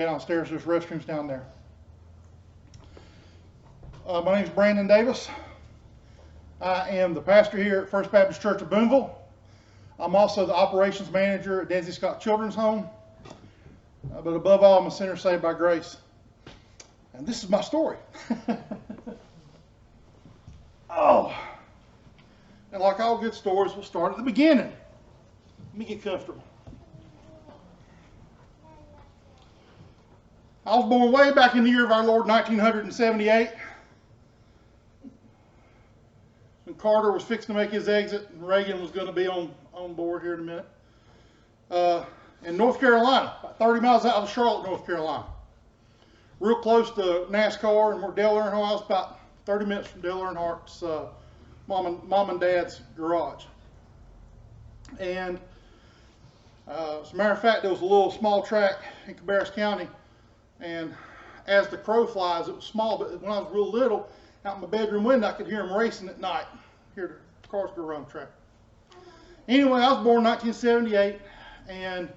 Downstairs, there's restrooms down there. My name is Brandon Davis. I am the pastor here at First Baptist Church of Boonville. I'm also the operations manager at Danzy Scott Children's Home. But above all, I'm a sinner saved by grace. And this is my story. Oh. And like all good stories, we'll start at the beginning. Let me get comfortable. I was born way back in the year of our Lord, 1978. When Carter was fixing to make his exit, and Reagan was going to be on board here in a minute. In North Carolina, about 30 miles out of Charlotte, North Carolina. Real close to NASCAR, and where Dale Earnhardt, I was about 30 minutes from Dale Earnhardt's mom and dad's garage. And as a matter of fact, there was a little small track in Cabarrus County. And as the crow flies, it was small, but when I was real little, out in my bedroom window, I could hear them racing at night. Hear the cars go around the track. Anyway, I was born in 1978, and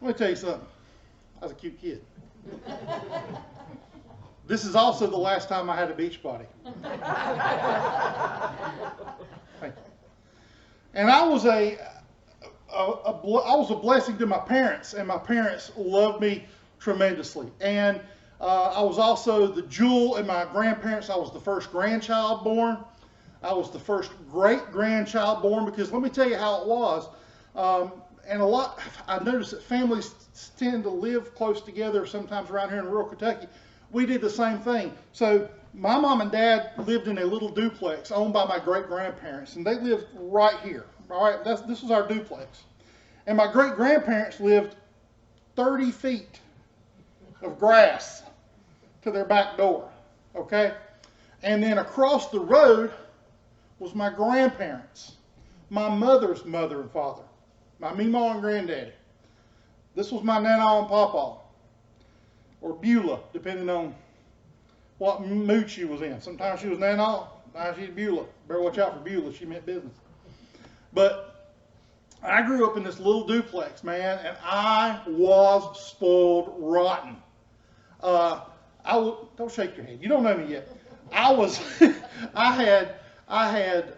let me tell you something. I was a cute kid. This is also the last time I had a beach body. Thank you. And I was a blessing to my parents, and my parents loved me tremendously. And I was also the jewel in my grandparents. I was the first grandchild born. I was the first great-grandchild born, because let me tell you how it was. And I noticed that families tend to live close together sometimes around here in rural Kentucky. We did the same thing. So my mom and dad lived in a little duplex owned by my great-grandparents, and they lived right here. All right, this was our duplex. And my great-grandparents lived 30 feet of grass to their back door, okay? And then across the road was my grandparents, my mother's mother and father, my meemaw and granddaddy. This was my nana and papa, or Beulah, depending on what mood she was in. Sometimes she was nana, sometimes she's Beulah. Better watch out for Beulah, she meant business. But I grew up in this little duplex, man, and I was spoiled rotten. Don't shake your head. You don't know me yet. I had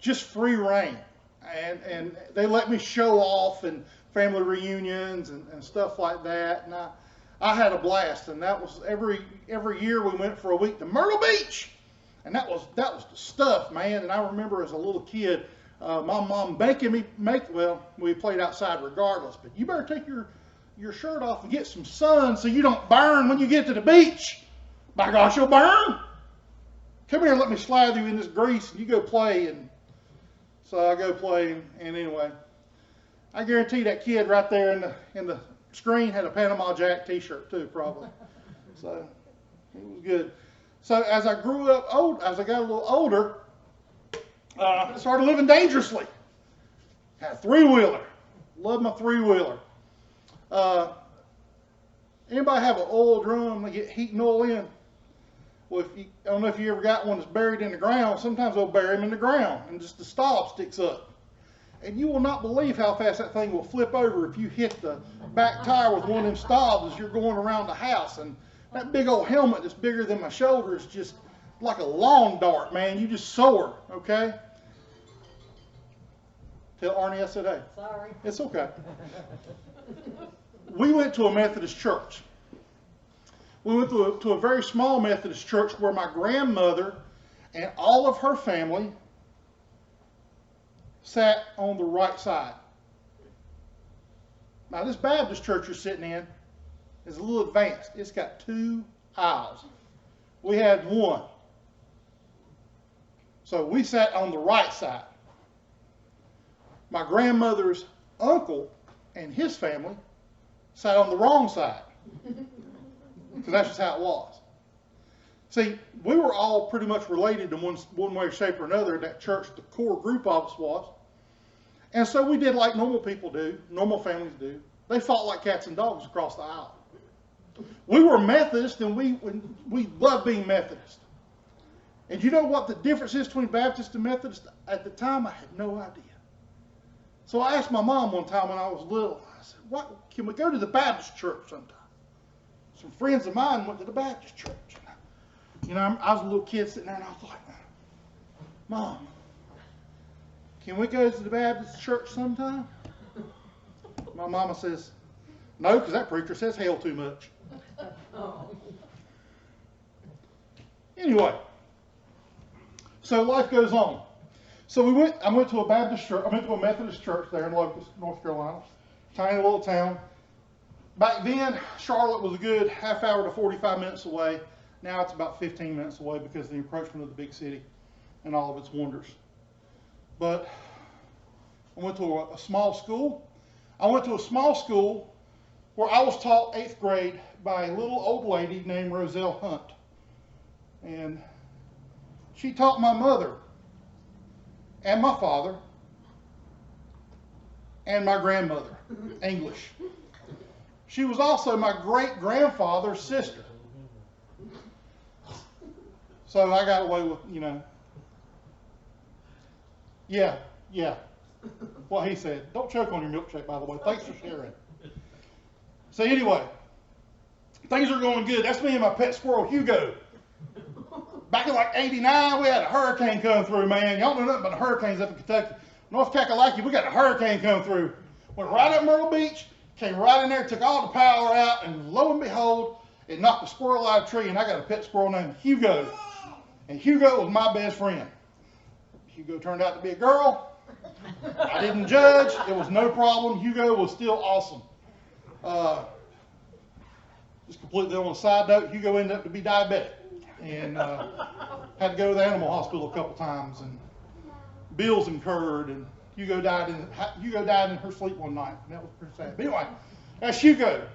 just free reign, and they let me show off and family reunions and stuff like that. And I had a blast, and that was every year we went for a week to Myrtle Beach, and that was the stuff, man. And I remember as a little kid, my mom making me we played outside regardless, but you better take your shirt off and get some sun so you don't burn when you get to the beach. By gosh, you'll burn. Come here and let me slather you in this grease, and you go play. And so I go play, and anyway, I guarantee that kid right there in the screen had a Panama Jack t-shirt too, probably. So it was good. So as I grew up as I got a little older, I started living dangerously. Had a three-wheeler. Loved my three-wheeler. Anybody have an oil drum they get heat and oil in? Well, I don't know if you ever got one that's buried in the ground. Sometimes they'll bury them in the ground and just the stop sticks up. And you will not believe how fast that thing will flip over if you hit the back tire with one of them stobs as you're going around the house. And that big old helmet that's bigger than my shoulder is just like a lawn dart, man. You just soar, okay? Tell Arnie I said hey. Sorry. It's okay. We went to a Methodist church. We went to a very small Methodist church where my grandmother and all of her family sat on the right side. Now this Baptist church you're sitting in is a little advanced. It's got 2 aisles. We had one. So we sat on the right side. My grandmother's uncle and his family sat on the wrong side. Because that's just how it was. See, we were all pretty much related in one way, shape, or another in that church. The core group of us was. And so we did like normal people do, normal families do. They fought like cats and dogs across the aisle. We were Methodist, and we loved being Methodist. And you know what the difference is between Baptist and Methodist? At the time, I had no idea. So I asked my mom one time when I was little, I said, what? Can we go to the Baptist church sometime? Some friends of mine went to the Baptist church. You know, I was a little kid sitting there, and I was like, Mom, can we go to the Baptist church sometime? My mama says, no, because that preacher says hell too much. Anyway, so life goes on. So I went to a Baptist church. I went to a Methodist church there in Locust, North Carolina. Tiny little town. Back then, Charlotte was a good half hour to 45 minutes away. Now it's about 15 minutes away because of the encroachment of the big city and all of its wonders. But I went to a small school. I went to a small school where I was taught 8th grade by a little old lady named Roselle Hunt. And she taught my mother and my father and my grandmother English. She was also my great-grandfather's sister. So I got away with, you know, yeah, what he said. Don't choke on your milkshake, by the way. Thanks for sharing. So anyway, things are going good. That's me and my pet squirrel, Hugo. Back in like '89, we had a hurricane come through, man. Y'all know nothing about the hurricanes up in Kentucky. North Kakalaki, we got a hurricane come through. Went right up Myrtle Beach, came right in there, took all the power out, and lo and behold, it knocked a squirrel out of a tree, and I got a pet squirrel named Hugo. And Hugo was my best friend. Hugo turned out to be a girl. I didn't judge. It was no problem. Hugo was still awesome. Just completely on a side note, Hugo ended up to be diabetic. And had to go to the animal hospital a couple times, and bills incurred, and Hugo died in her sleep one night, and that was pretty sad. But anyway, that's Hugo.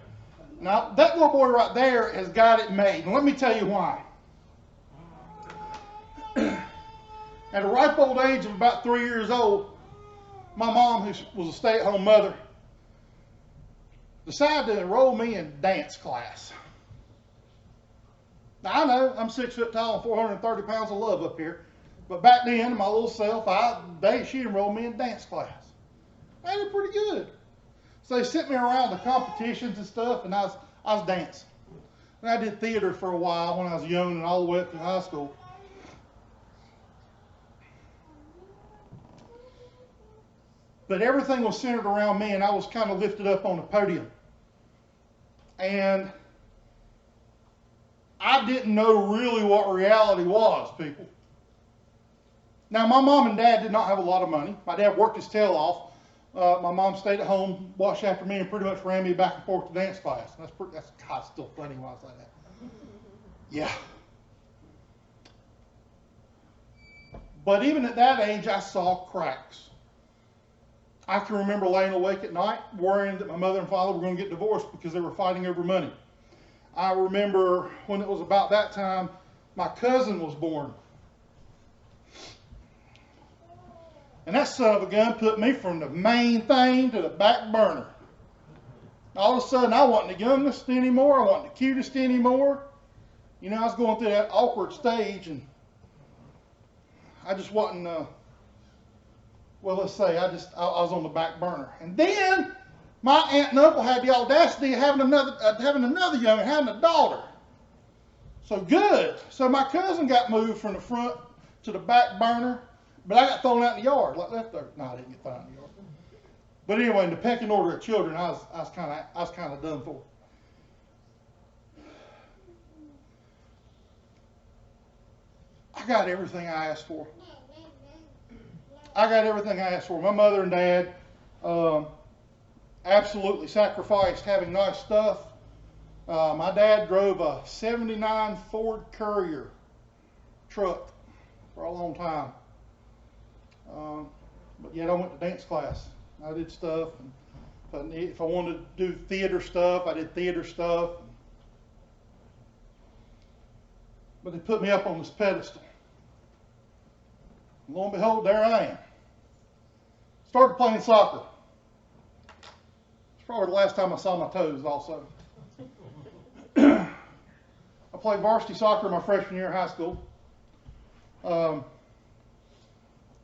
Now, that little boy right there has got it made, and let me tell you why. At a ripe old age of about 3 years old, my mom, who was a stay-at-home mother, decided to enroll me in dance class. Now, I know I'm 6 foot tall and 430 pounds of love up here, but back then, my little self, she enrolled me in dance class. I did pretty good. So they sent me around the competitions and stuff, and I was dancing. And I did theater for a while when I was young and all the way up to high school. But everything was centered around me, and I was kind of lifted up on the podium. And I didn't know really what reality was, people. Now, my mom and dad did not have a lot of money. My dad worked his tail off. My mom stayed at home, watched after me, and pretty much ran me back and forth to dance class. That's God, still funny when I say that. Yeah. But even at that age, I saw cracks. I can remember laying awake at night worrying that my mother and father were going to get divorced because they were fighting over money. I remember when it was about that time, my cousin was born. And that son of a gun put me from the main thing to the back burner. All of a sudden, I wasn't the youngest anymore. I wasn't the cutest anymore. You know, I was going through that awkward stage, and I just wasn't, well, let's say I was on the back burner. And then my aunt and uncle had the audacity of having another youngin', having a daughter. So good. So my cousin got moved from the front to the back burner, but I got thrown out in the yard, like left there. No, I didn't get thrown out in the yard. But anyway, in the pecking order of children, I was kind of done for. I got everything I asked for. My mother and dad absolutely sacrificed having nice stuff. My dad drove a '79 Ford Courier truck for a long time. But yet I went to dance class. I did stuff. And if I wanted to do theater stuff, I did theater stuff. But they put me up on this pedestal. And lo and behold, there I am. Started playing soccer. It's probably the last time I saw my toes also. I played varsity soccer my freshman year of high school.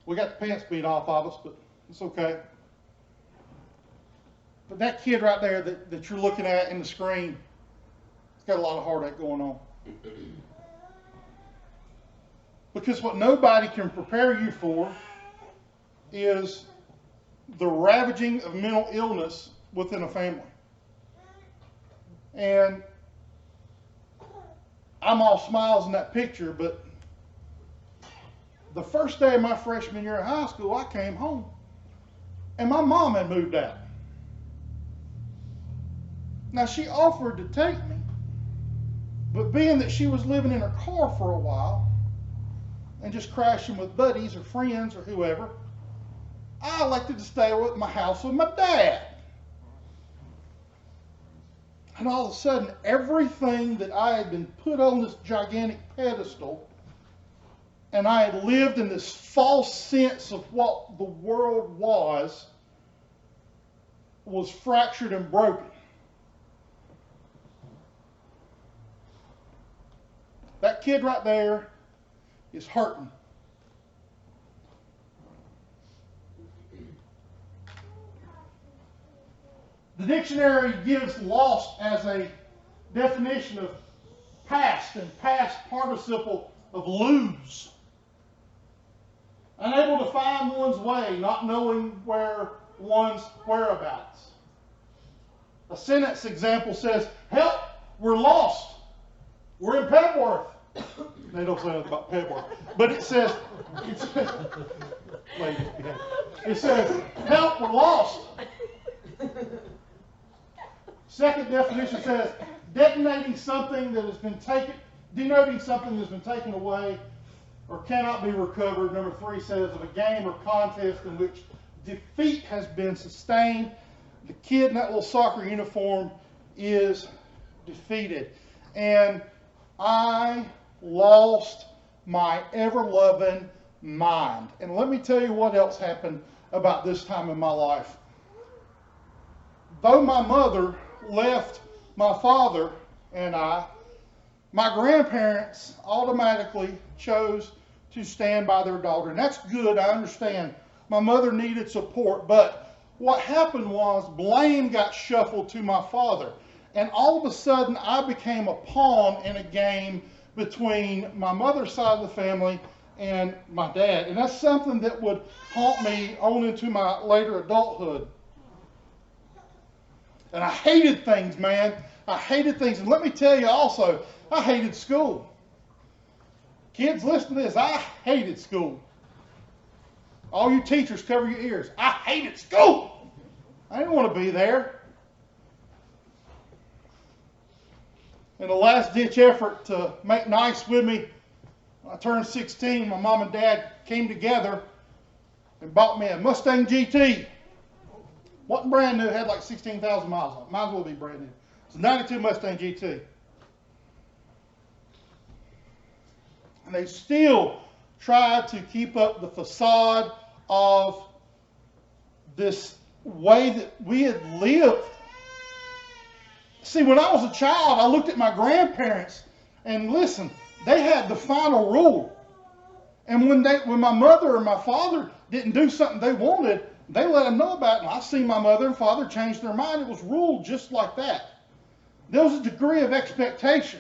We got the pants beat off of us, but it's okay. But that kid right there that you're looking at in the screen, it's got a lot of heartache going on. Because what nobody can prepare you for is the ravaging of mental illness within a family. And I'm all smiles in that picture, but the first day of my freshman year of high school, I came home, and my mom had moved out. Now, she offered to take me, but being that she was living in her car for a while and just crashing with buddies or friends or whoever, I elected to stay at my house with my dad. And all of a sudden, everything that I had been put on this gigantic pedestal, and I had lived in this false sense of what the world was fractured and broken. That kid right there is hurting. The dictionary gives lost as a definition of past and past participle of lose. Unable to find one's way, not knowing where one's whereabouts. A sentence example says, help, we're lost. We're in Petworth. They don't say nothing about Petworth. But it says, help, we're lost. Second definition says, denoting something that has been taken away or cannot be recovered. Number 3 says of a game or contest in which defeat has been sustained. The kid in that little soccer uniform is defeated. And I lost my ever-loving mind. And let me tell you what else happened about this time in my life. Though my mother left my father and I, my grandparents automatically chose to stand by their daughter. And that's good, I understand. My mother needed support, but what happened was blame got shuffled to my father. And all of a sudden, I became a pawn in a game between my mother's side of the family and my dad. And that's something that would haunt me on into my later adulthood. And I hated things, man. I hated things. And let me tell you also, I hated school. Kids, listen to this. I hated school. All you teachers, cover your ears. I hated school. I didn't want to be there. In a last-ditch effort to make nice with me, when I turned 16, my mom and dad came together and bought me a Mustang GT. Wasn't brand new, it had like 16,000 miles on it. Might as well be brand new. It's a 92 Mustang GT. And they still tried to keep up the facade of this way that we had lived. See, when I was a child, I looked at my grandparents, and listen, they had the final rule. And when my mother or my father didn't do something they wanted, they let them know about it. And I seen my mother and father change their mind. It was ruled just like that. There was a degree of expectation.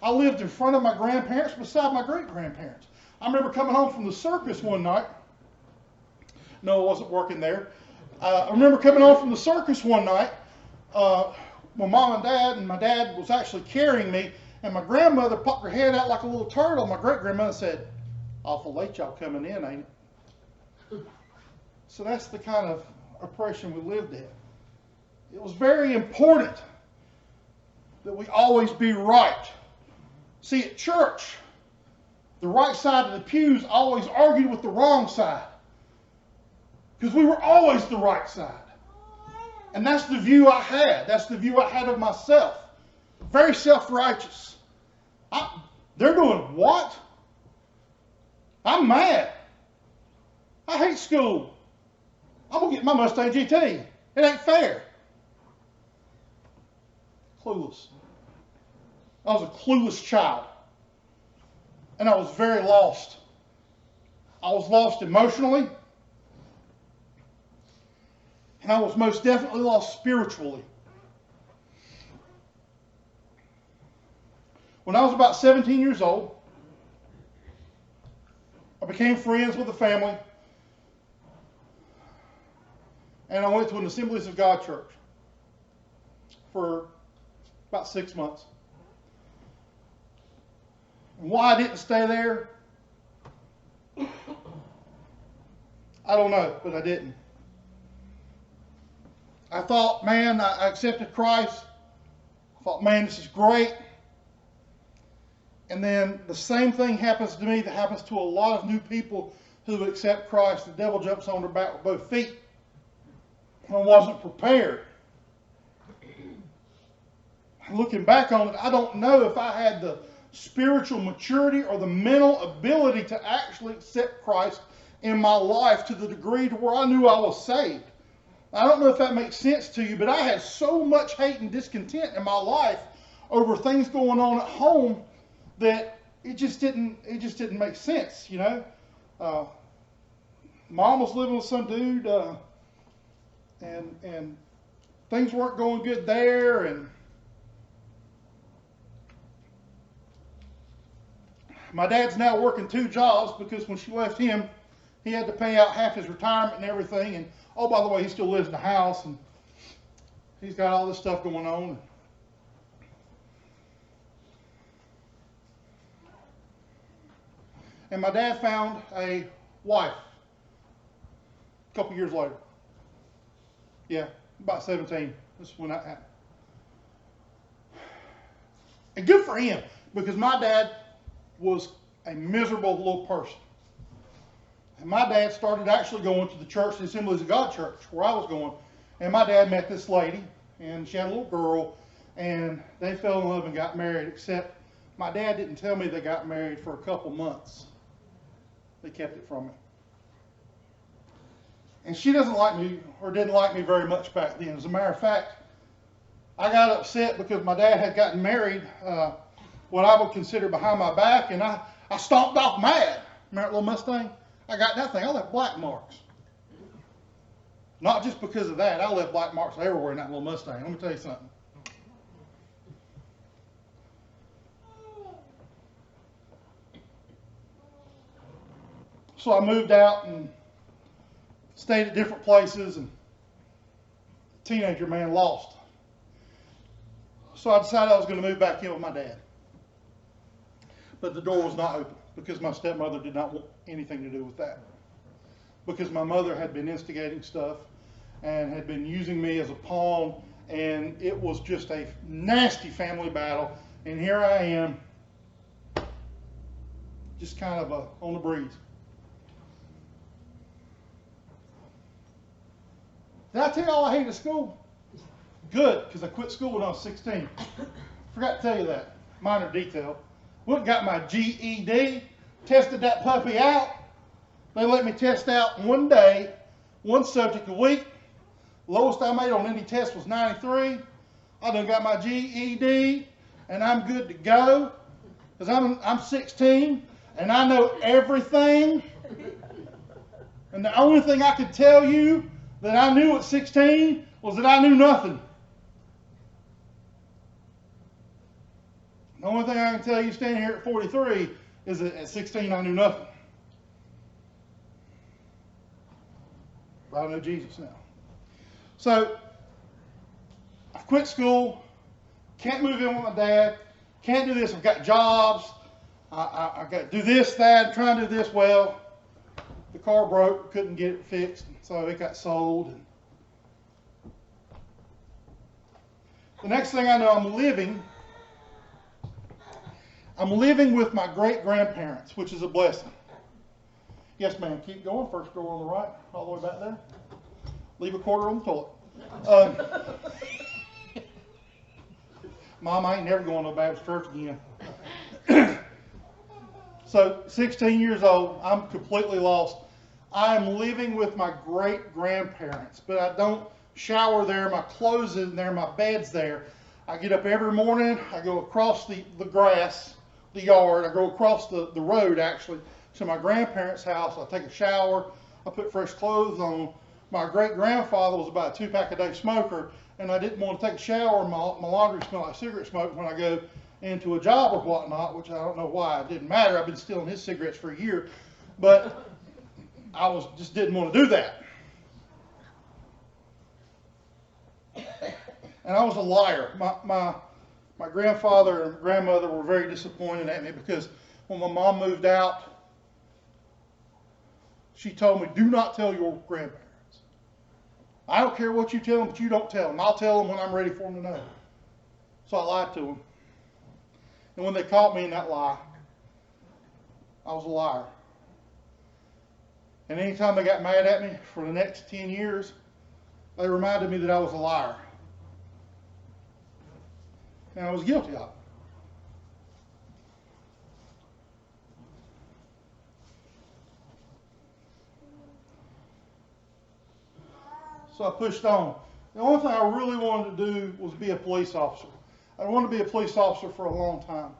I lived in front of my grandparents beside my great-grandparents. I remember coming home from the circus one night. No, I wasn't working there. I remember coming home from the circus one night. My mom and dad, and my dad was actually carrying me, and my grandmother popped her head out like a little turtle. My great-grandmother said, awful late y'all coming in, ain't it? So that's the kind of oppression we lived in. It was very important that we always be right. See, at church, the right side of the pews always argued with the wrong side, because we were always the right side. And that's the view I had. That's the view I had of myself. Very self-righteous. They're doing what? I'm mad. I hate school. I'm going to get my Mustang GT. It ain't fair. Clueless. I was a clueless child. And I was very lost. I was lost emotionally. And I was most definitely lost spiritually. When I was about 17 years old, I became friends with the family, and I went to an Assemblies of God church for about 6 months. And why I didn't stay there, I don't know, but I didn't. I thought, man, I accepted Christ. I thought, man, this is great. And then the same thing happens to me that happens to a lot of new people who accept Christ. The devil jumps on their back with both feet. I wasn't prepared. Looking back on it, I don't know if I had the spiritual maturity or the mental ability to actually accept Christ in my life to the degree to where I knew I was saved. I don't know if that makes sense to you, but I had so much hate and discontent in my life over things going on at home that it just didn't make sense, you know. Mom was living with some dude, and things weren't going good there, and my dad's now working 2 jobs because when she left him, he had to pay out half his retirement and everything. And oh, by the way, he still lives in the house, and he's got all this stuff going on. And my dad found a wife a couple years later. Yeah, about 17. This is when that happened. And good for him, because my dad was a miserable little person. And my dad started actually going to the church, the Assemblies of God church, where I was going. And my dad met this lady, and she had a little girl, and they fell in love and got married, except my dad didn't tell me they got married for a couple months. They kept it from me. And she doesn't like me, or didn't like me very much back then. As a matter of fact, I got upset because my dad had gotten married, what I would consider behind my back, and I stomped off mad. Remember that little Mustang? I got that thing. I left black marks. Not just because of that. I left black marks everywhere in that little Mustang. Let me tell you something. So I moved out and stayed at different places, and teenager, man, lost. So I decided I was going to move back in with my dad. But the door was not open because my stepmother did not want anything to do with that. Because my mother had been instigating stuff and had been using me as a pawn, and it was just a nasty family battle. And here I am, just kind of on the breeze. Did I tell you all I hated school? Good, because I quit school when I was 16. Forgot to tell you that. Minor detail. Went and got my GED, tested that puppy out. They let me test out one day, one subject a week. Lowest I made on any test was 93. I done got my GED, and I'm good to go. Because I'm 16, and I know everything. And the only thing I could tell you that I knew at 16 was that I knew nothing. The only thing I can tell you standing here at 43 is that at 16 I knew nothing. But I know Jesus now. So I've quit school, can't move in with my dad, can't do this. I've got jobs, I've got to do this, that, I'm trying to do this. Well, the car broke, couldn't get it fixed, so it got sold. And the next thing I know, I'm living with my great-grandparents, which is a blessing. Yes, ma'am, keep going. First door on the right, all the way back there. Leave a quarter on the toilet. Mom, I ain't never going to a Baptist church again. So, 16 years old, I'm completely lost. I'm living with my great-grandparents, but I don't shower there, my clothes in there, my bed's there. I get up every morning, I go across the grass, the yard, I go across the road actually to my grandparents' house. I take a shower, I put fresh clothes on, my great-grandfather was about a 2-pack-a-day smoker, and I didn't want to take a shower. My laundry smelled like cigarette smoke when I go into a job or whatnot, which I don't know why. It didn't matter. I've been stealing his cigarettes for a year, but I just didn't want to do that. And I was a liar. My grandfather and grandmother were very disappointed at me because when my mom moved out, she told me, do not tell your grandparents. I don't care what you tell them, but you don't tell them. I'll tell them when I'm ready for them to know. So I lied to them. And when they caught me in that lie, I was a liar. And anytime they got mad at me for the next 10 years, they reminded me that I was a liar. And I was guilty of it. So I pushed on. The only thing I really wanted to do was be a police officer. I wanted to be a police officer for a long time.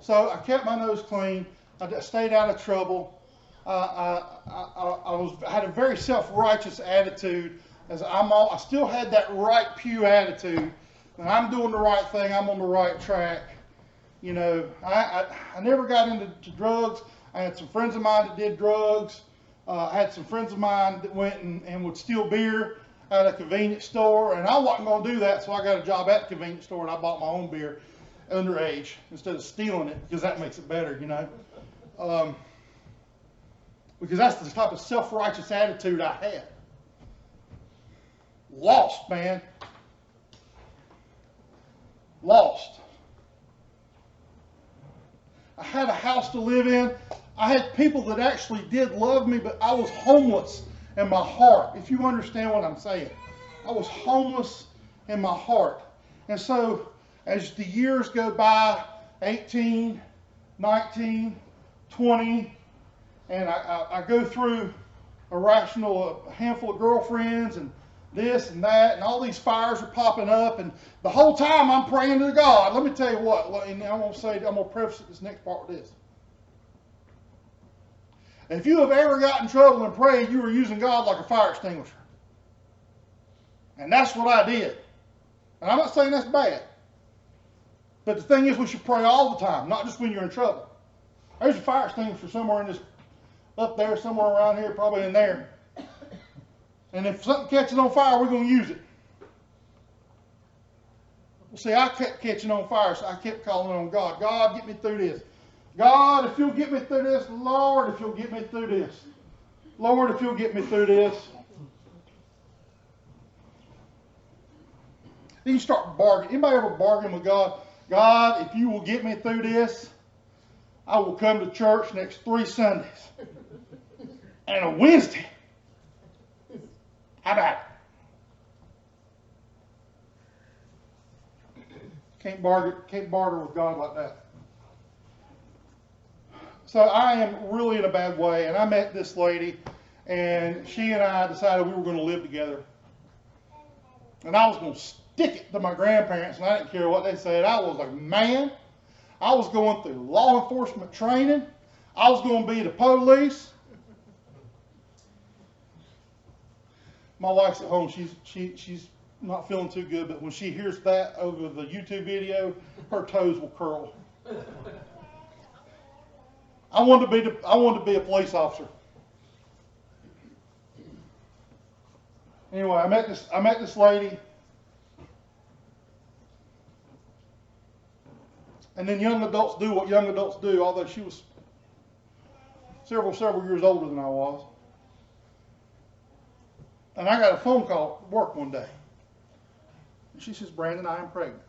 So I kept my nose clean. I stayed out of trouble. I had a very self-righteous attitude. I still had that right pew attitude. When I'm doing the right thing, I'm on the right track. You know, I never got into drugs. I had some friends of mine that did drugs. I had some friends of mine that went and would steal beer at a convenience store, and I wasn't going to do that, so I got a job at the convenience store, and I bought my own beer underage instead of stealing it, because that makes it better, you know. Because that's the type of self-righteous attitude I had. Lost, man. Lost. I had a house to live in. I had people that actually did love me, but I was homeless in my heart, if you understand what I'm saying. I was homeless in my heart. And so as the years go by, 18, 19, 20, and I go through a handful of girlfriends and this and that, and all these fires are popping up, and the whole time I'm praying to God. Let me tell you what, and I'm going to preface this next part with this. If you have ever got in trouble and prayed, you were using God like a fire extinguisher. And that's what I did. And I'm not saying that's bad. But the thing is, we should pray all the time, not just when you're in trouble. There's a fire extinguisher somewhere in this, up there, somewhere around here, probably in there. And if something catches on fire, we're going to use it. Well, see, I kept catching on fire, so I kept calling on God. God, get me through this. God, if you'll get me through this. Lord, if you'll get me through this. Lord, if you'll get me through this. Then you start bargaining. Anybody ever bargain with God? God, if you will get me through this, I will come to church next 3 Sundays. And a Wednesday. How about it? Can't barter with God like that. So I am really in a bad way, and I met this lady, and she and I decided we were going to live together. And I was going to stick it to my grandparents, and I didn't care what they said. I was a man. I was going through law enforcement training. I was going to be the police. My wife's at home. She's not feeling too good, but when she hears that over the YouTube video, her toes will curl. I wanted to be a police officer. Anyway, I met this lady, and then young adults do what young adults do. Although she was several years older than I was, and I got a phone call at work one day, and she says, "Brandon, I am pregnant."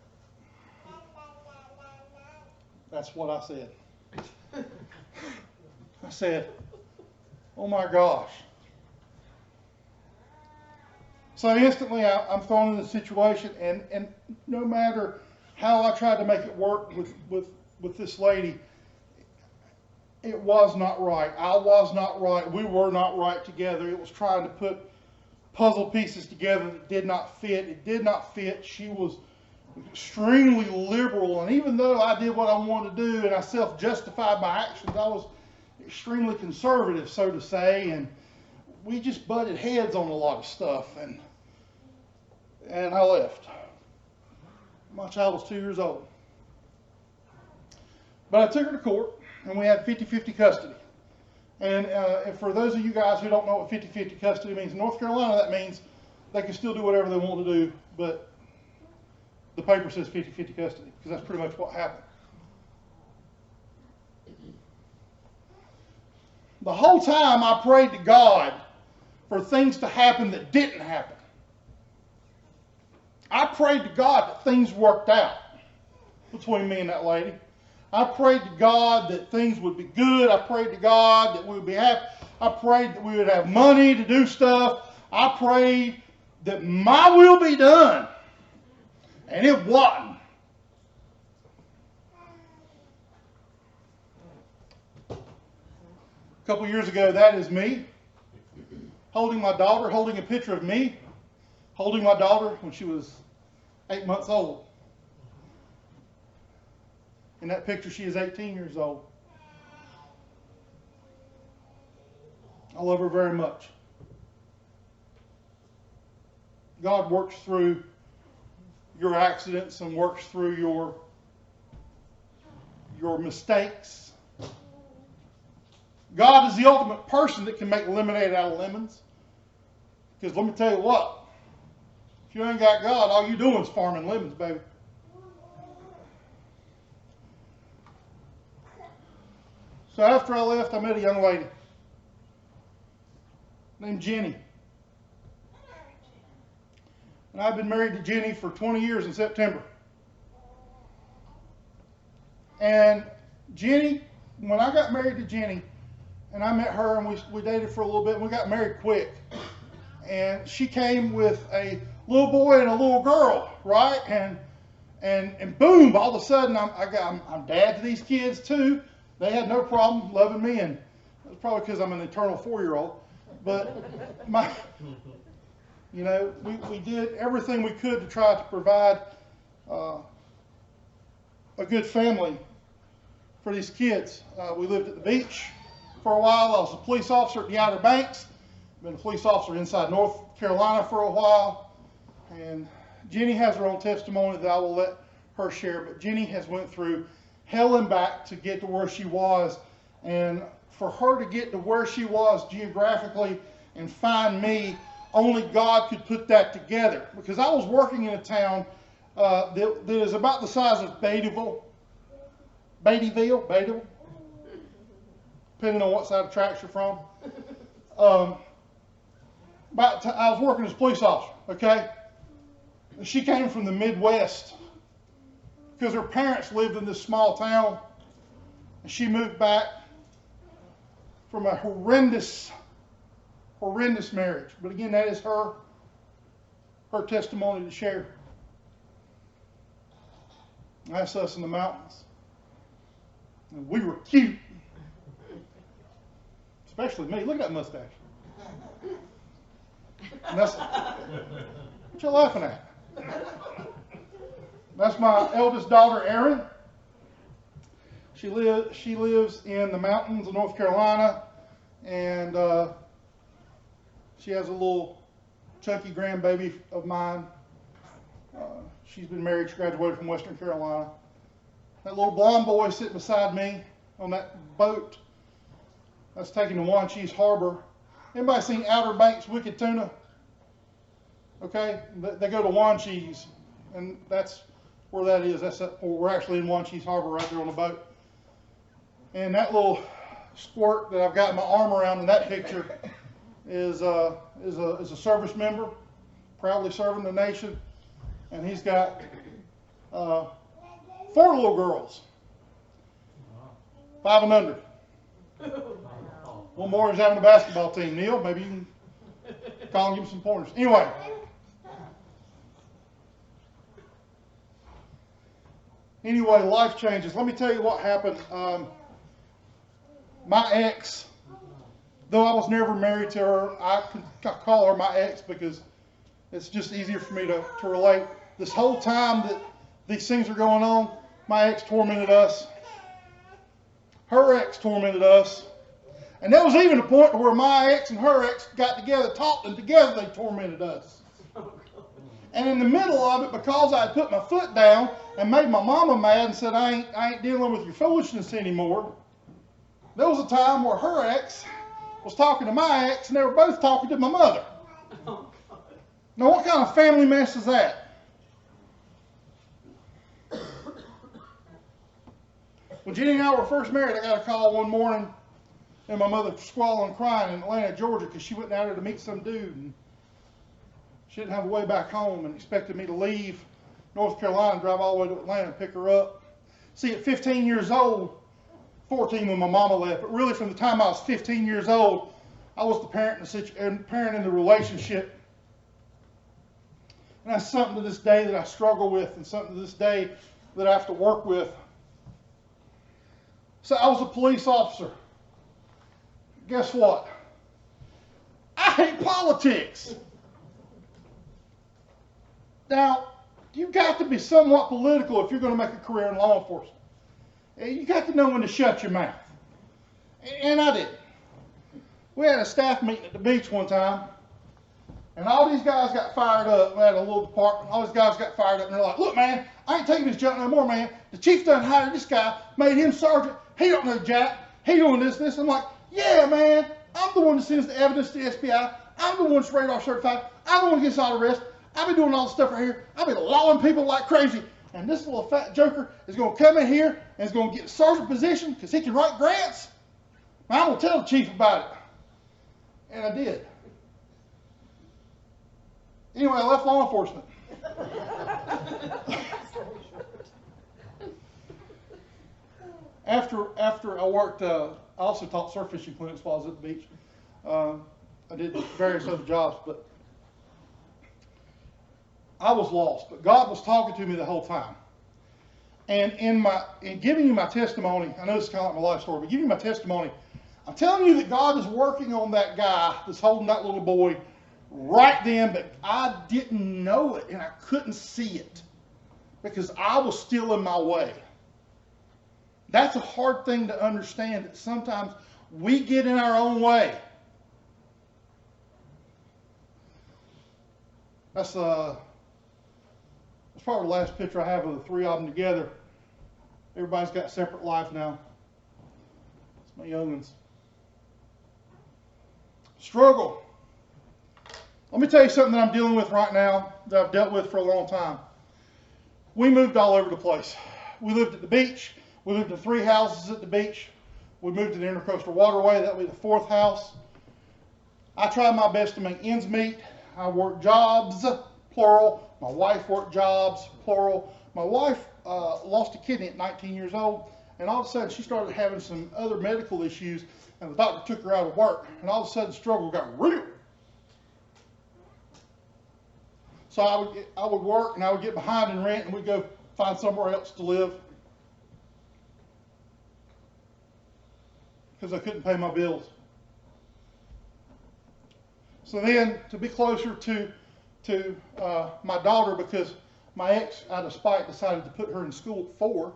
That's what I said. I said, "Oh my gosh." So instantly I'm thrown in the situation, and no matter how I tried to make it work with this lady, it was not right. I was not right. We were not right together. It was trying to put puzzle pieces together that did not fit. It did not fit. She was extremely liberal, and even though I did what I wanted to do and I self-justified my actions, I was extremely conservative, so to say, and we just butted heads on a lot of stuff, and I left. My child was 2 years old. But I took her to court, and we had 50-50 custody. And for those of you guys who don't know what 50-50 custody means, in North Carolina, that means they can still do whatever they want to do, but the paper says 50-50 custody, because that's pretty much what happened. The whole time I prayed to God for things to happen that didn't happen. I prayed to God that things worked out between me and that lady. I prayed to God that things would be good. I prayed to God that we would be happy. I prayed that we would have money to do stuff. I prayed that my will be done. And it wasn't. A couple years ago, that is me holding my daughter, holding a picture of me, holding my daughter when she was 8 months old. In that picture, she is 18 years old. I love her very much. God works through your accidents and works through your mistakes. God is the ultimate person that can make lemonade out of lemons. Because let me tell you what, if you ain't got God, all you're doing is farming lemons, baby. So after I left, I met a young lady named Jenny. And I've been married to Jenny for 20 years in September. And Jenny, when I got married to Jenny, and I met her and we dated for a little bit, and we got married quick. And she came with a little boy and a little girl, right? And boom, all of a sudden I'm dad to these kids too. They had no problem loving me, and it's probably because I'm an eternal 4-year-old. But we did everything we could to try to provide a good family for these kids. We lived at the beach for a while. I was a police officer at the Outer Banks. Been a police officer inside North Carolina for a while. And Jenny has her own testimony that I will let her share. But Jenny has went through hell and back to get to where she was. And for her to get to where she was geographically and find me, only God could put that together. Because I was working in a town that is about the size of Beattyville, depending on what side of the tracks you're from. I was working as a police officer, okay? And she came from the Midwest because her parents lived in this small town. And she moved back from a horrendous marriage. But again, that is her testimony to share. That's us in the mountains. And we were cute. Especially me. Look at that mustache. And that's, what you laughing at? That's my eldest daughter, Erin. She lives in the mountains of North Carolina, and she has a little chunky grandbaby of mine. She's been married. She graduated from Western Carolina. That little blonde boy sitting beside me on that boat, that's taken to Wanchese Harbor. Anybody seen Outer Banks Wicked Tuna? Okay, they go to Wanchese, and that's where that is. That's that port. We're actually in Wanchese Harbor right there on the boat. And that little squirt that I've got my arm around in that picture is a service member, proudly serving the nation. And he's got 4 little girls, 5 and under. One more is having a basketball team. Neil, maybe you can call and give him some pointers. Anyway. Life changes. Let me tell you what happened. My ex, though I was never married to her, I call her my ex because it's just easier for me to relate. This whole time that these things are going on, my ex tormented us. Her ex tormented us. And there was even a point where my ex and her ex got together, talked, and together they tormented us. And in the middle of it, because I had put my foot down and made my mama mad and said, I ain't dealing with your foolishness anymore, there was a time where her ex was talking to my ex, and they were both talking to my mother. Now, what kind of family mess is that? When Jenny and I were first married, I got a call one morning, and my mother squalling, crying in Atlanta, Georgia, because she went down there to meet some dude, and she didn't have a way back home, and expected me to leave North Carolina and drive all the way to Atlanta and pick her up. See, at 15 years old, 14 when my mama left, but really from the time I was 15 years old, I was the parent in the relationship. And that's something to this day that I struggle with, and something to this day that I have to work with. So I was a police officer. Guess what? I hate politics. Now, you've got to be somewhat political if you're going to make a career in law enforcement. You got to know when to shut your mouth. And I did. We had a staff meeting at the beach one time, and all these guys got fired up. We had a little department. All these guys got fired up, and they're like, look, man, I ain't taking this junk no more, man. The chief done hired this guy, made him sergeant. He don't know jack. He doing this. I'm like, yeah, man, I'm the one that sends the evidence to the SBI. I'm the one that's radar certified. I'm the one that gets all the arrest. I've been doing all the stuff right here. I've been lawing people like crazy. And this little fat joker is going to come in here and is going to get a sergeant position because he can write grants. I'm going to tell the chief about it. And I did. Anyway, I left law enforcement. After I worked, I also taught surf fishing clinics while I was at the beach. I did various other jobs, but I was lost. But God was talking to me the whole time. And in giving you my testimony, I know this is kind of like my life story, but giving you my testimony, I'm telling you that God is working on that guy that's holding that little boy right then, but I didn't know it and I couldn't see it because I was still in my way. That's a hard thing to understand, that sometimes we get in our own way. That's probably the last picture I have of the three of them together. Everybody's got separate life now. It's my young'uns. Struggle. Let me tell you something that I'm dealing with right now that I've dealt with for a long time. We moved all over the place. We lived at the beach. We lived in 3 houses at the beach. We moved to the Intercoastal Waterway. That would be the 4th house. I tried my best to make ends meet. I worked jobs, plural. My wife worked jobs, plural. My wife lost a kidney at 19 years old, and all of a sudden she started having some other medical issues, and the doctor took her out of work, and all of a sudden the struggle got real. So I would work, and I would get behind in rent, and we'd go find somewhere else to live because I couldn't pay my bills. So then, to be closer to my daughter, because my ex, out of spite, decided to put her in school at 4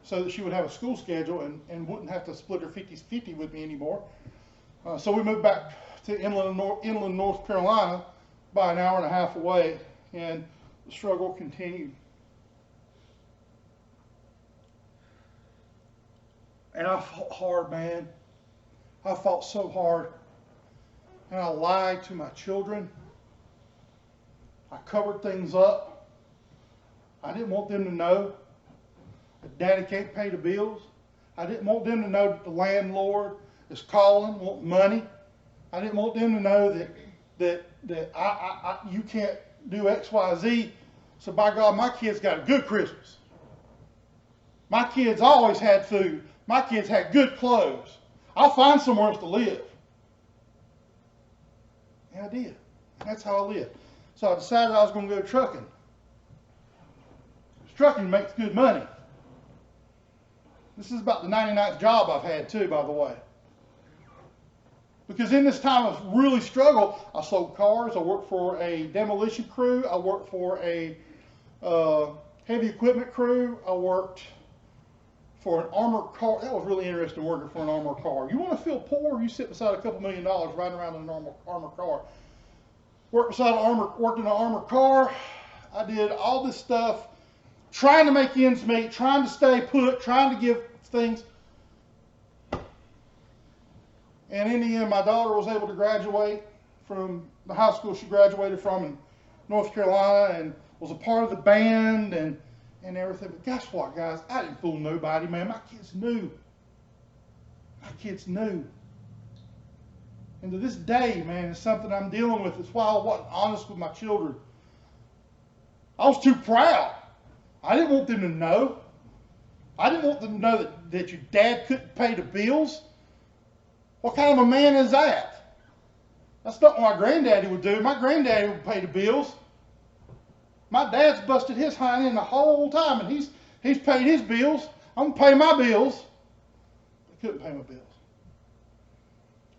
so that she would have a school schedule and wouldn't have to split her 50-50 with me anymore. So we moved back to inland North Carolina, by an hour and a half away, and the struggle continued. And I fought hard, man. I fought so hard. And I lied to my children. I covered things up. I didn't want them to know that Daddy can't pay the bills. I didn't want them to know that the landlord is calling, wanting money. I didn't want them to know that you can't do X, Y, Z. So by God, my kids got a good Christmas. My kids always had food. My kids had good clothes. I'll find somewhere else to live. And I did. That's how I lived. So I decided I was going to go trucking. Trucking makes good money. This is about the 99th job I've had too, by the way. Because in this time of really struggle, I sold cars, I worked for a demolition crew, I worked for a heavy equipment crew, I worked for an armored car. That was really interesting working for an armored car. You want to feel poor? You sit beside a couple $1 million riding around in an armored car. Worked in an armored car. I did all this stuff, trying to make ends meet, trying to stay put, trying to give things. And in the end, my daughter was able to graduate from the high school she graduated from in North Carolina and was a part of the band and everything. But guess what, guys? I didn't fool nobody, man. My kids knew. My kids knew. And to this day, man, it's something I'm dealing with. It's why I wasn't honest with my children. I was too proud. I didn't want them to know. I didn't want them to know that your dad couldn't pay the bills. What kind of a man is that? That's not what my granddaddy would do. My granddaddy would pay the bills. My dad's busted his hind end the whole time, and he's paid his bills. I'm going to pay my bills. They couldn't pay my bills.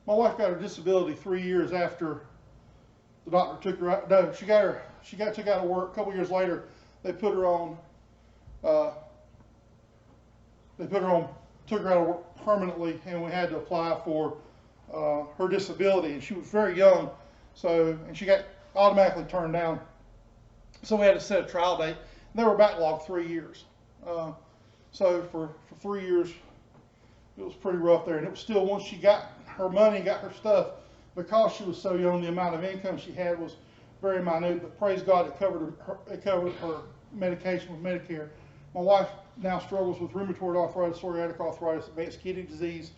My wife got her disability 3 years after the doctor took her out. No, she got took out of work. A couple years later, they put her on. Took her out of work permanently, and we had to apply for her disability. And she was very young, and she got automatically turned down. So we had to set a trial date. They were backlogged 3 years. So for 3 years, it was pretty rough there. And it was still, once she got her money, got her stuff, because she was so young, the amount of income she had was very minute. But praise God, it covered her medication with Medicare. My wife now struggles with rheumatoid arthritis, psoriatic arthritis, advanced kidney disease,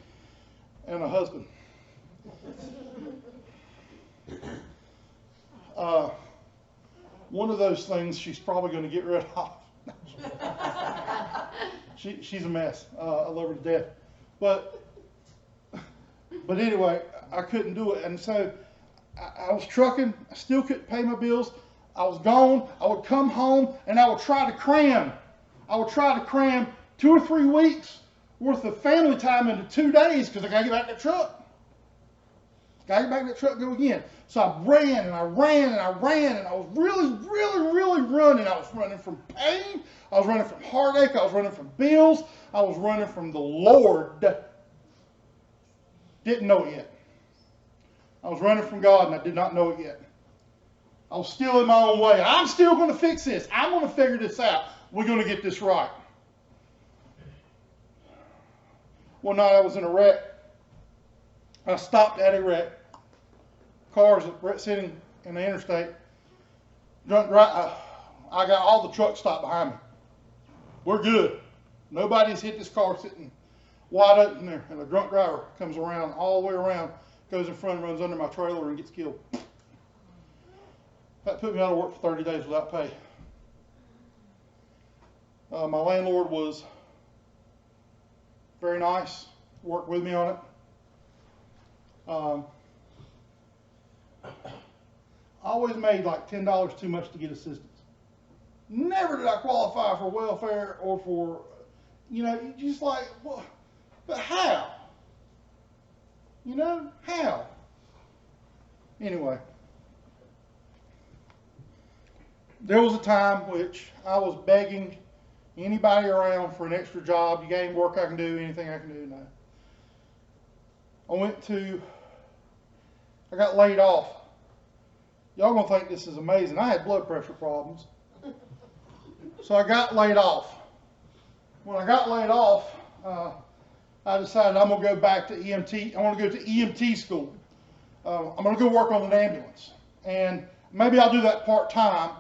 and a husband. One of those things she's probably going to get rid of. She's a mess. I love her to death. But anyway, I couldn't do it. And so I was trucking. I still couldn't pay my bills. I was gone. I would come home and I would try to cram. 2 or 3 weeks worth of family time into 2 days because I got to get back in the truck. Go again. So I ran and I ran and I ran and I was really, really, really running. I was running from pain. I was running from heartache. I was running from bills. I was running from the Lord. Didn't know it yet. I was running from God and I did not know it yet. I was still in my own way. I'm still going to fix this. I'm going to figure this out. We're going to get this right. One night I was in a wreck. I stopped at a wreck. Cars sitting in the interstate. I got all the trucks stopped behind me. We're good. Nobody's hit this car sitting wide open there. And a drunk driver comes around, all the way around, goes in front and runs under my trailer and gets killed. That put me out of work for 30 days without pay. My landlord was very nice, worked with me on it. I always made like $10 too much to get assistance. Never did I qualify for welfare or for, just like, well, but how? How? Anyway, there was a time which I was begging anybody around for an extra job. You got any work I can do, anything I can do? No. I got laid off. Y'all gonna think this is amazing. I had blood pressure problems. So I got laid off. When I got laid off, I decided I'm gonna go back to EMT. I want to go to EMT school. I'm gonna go work on an ambulance. And maybe I'll do that part-time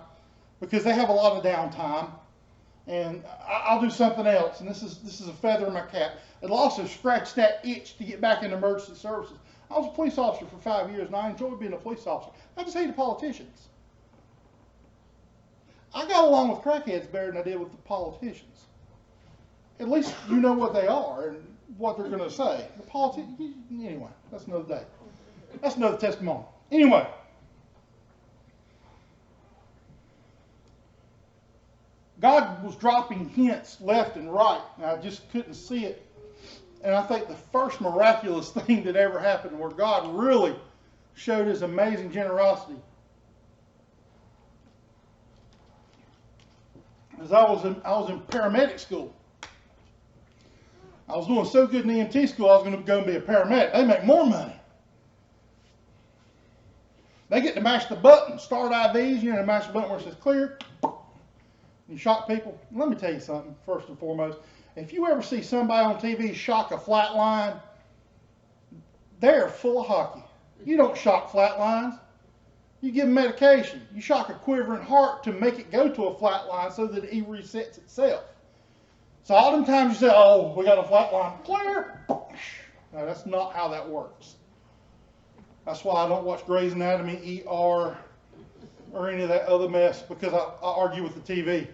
because they have a lot of downtime. And I'll do something else. And this is a feather in my cap. It'll also scratch that itch to get back into emergency services. I was a police officer for 5 years, and I enjoyed being a police officer. I just hated politicians. I got along with crackheads better than I did with the politicians. At least you know what they are and what they're going to say. Anyway, that's another day. That's another testimony. Anyway. God was dropping hints left and right, and I just couldn't see it. And I think the first miraculous thing that ever happened where God really showed his amazing generosity is I was in paramedic school. I was doing so good in EMT school, I was going to go and be a paramedic. They make more money. They get to mash the button, start IVs, you know, mash the button where it says clear. You shock people. Let me tell you something, first and foremost. If you ever see somebody on TV shock a flat line, they're full of hockey. You don't shock flat lines. You give them medication. You shock a quivering heart to make it go to a flat line so that it resets itself. So all them times you say, oh, we got a flat line, clear. No, that's not how that works. That's why I don't watch Grey's Anatomy, ER, or any of that other mess, because I argue with the TV.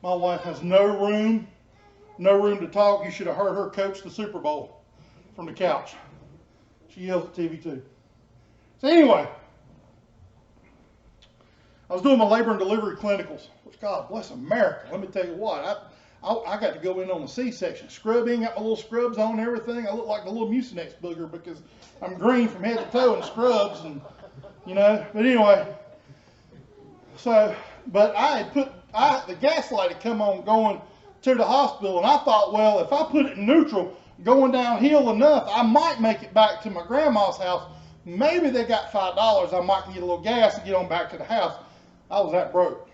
My wife has no room to talk. You should have heard her coach the Super Bowl from the couch. She yells at TV too. So anyway, I was doing my labor and delivery clinicals, which God bless America. Let me tell you what, I got to go in on the C-section. Scrubbing, got my little scrubs on and everything. I look like the little Mucinex booger because I'm green from head to toe in scrubs, and you know. But anyway, so but the gas light had come on going to the hospital, and I thought, well, if I put it in neutral, going downhill enough, I might make it back to my grandma's house. Maybe they got $5. I might get a little gas and get on back to the house. I was that broke.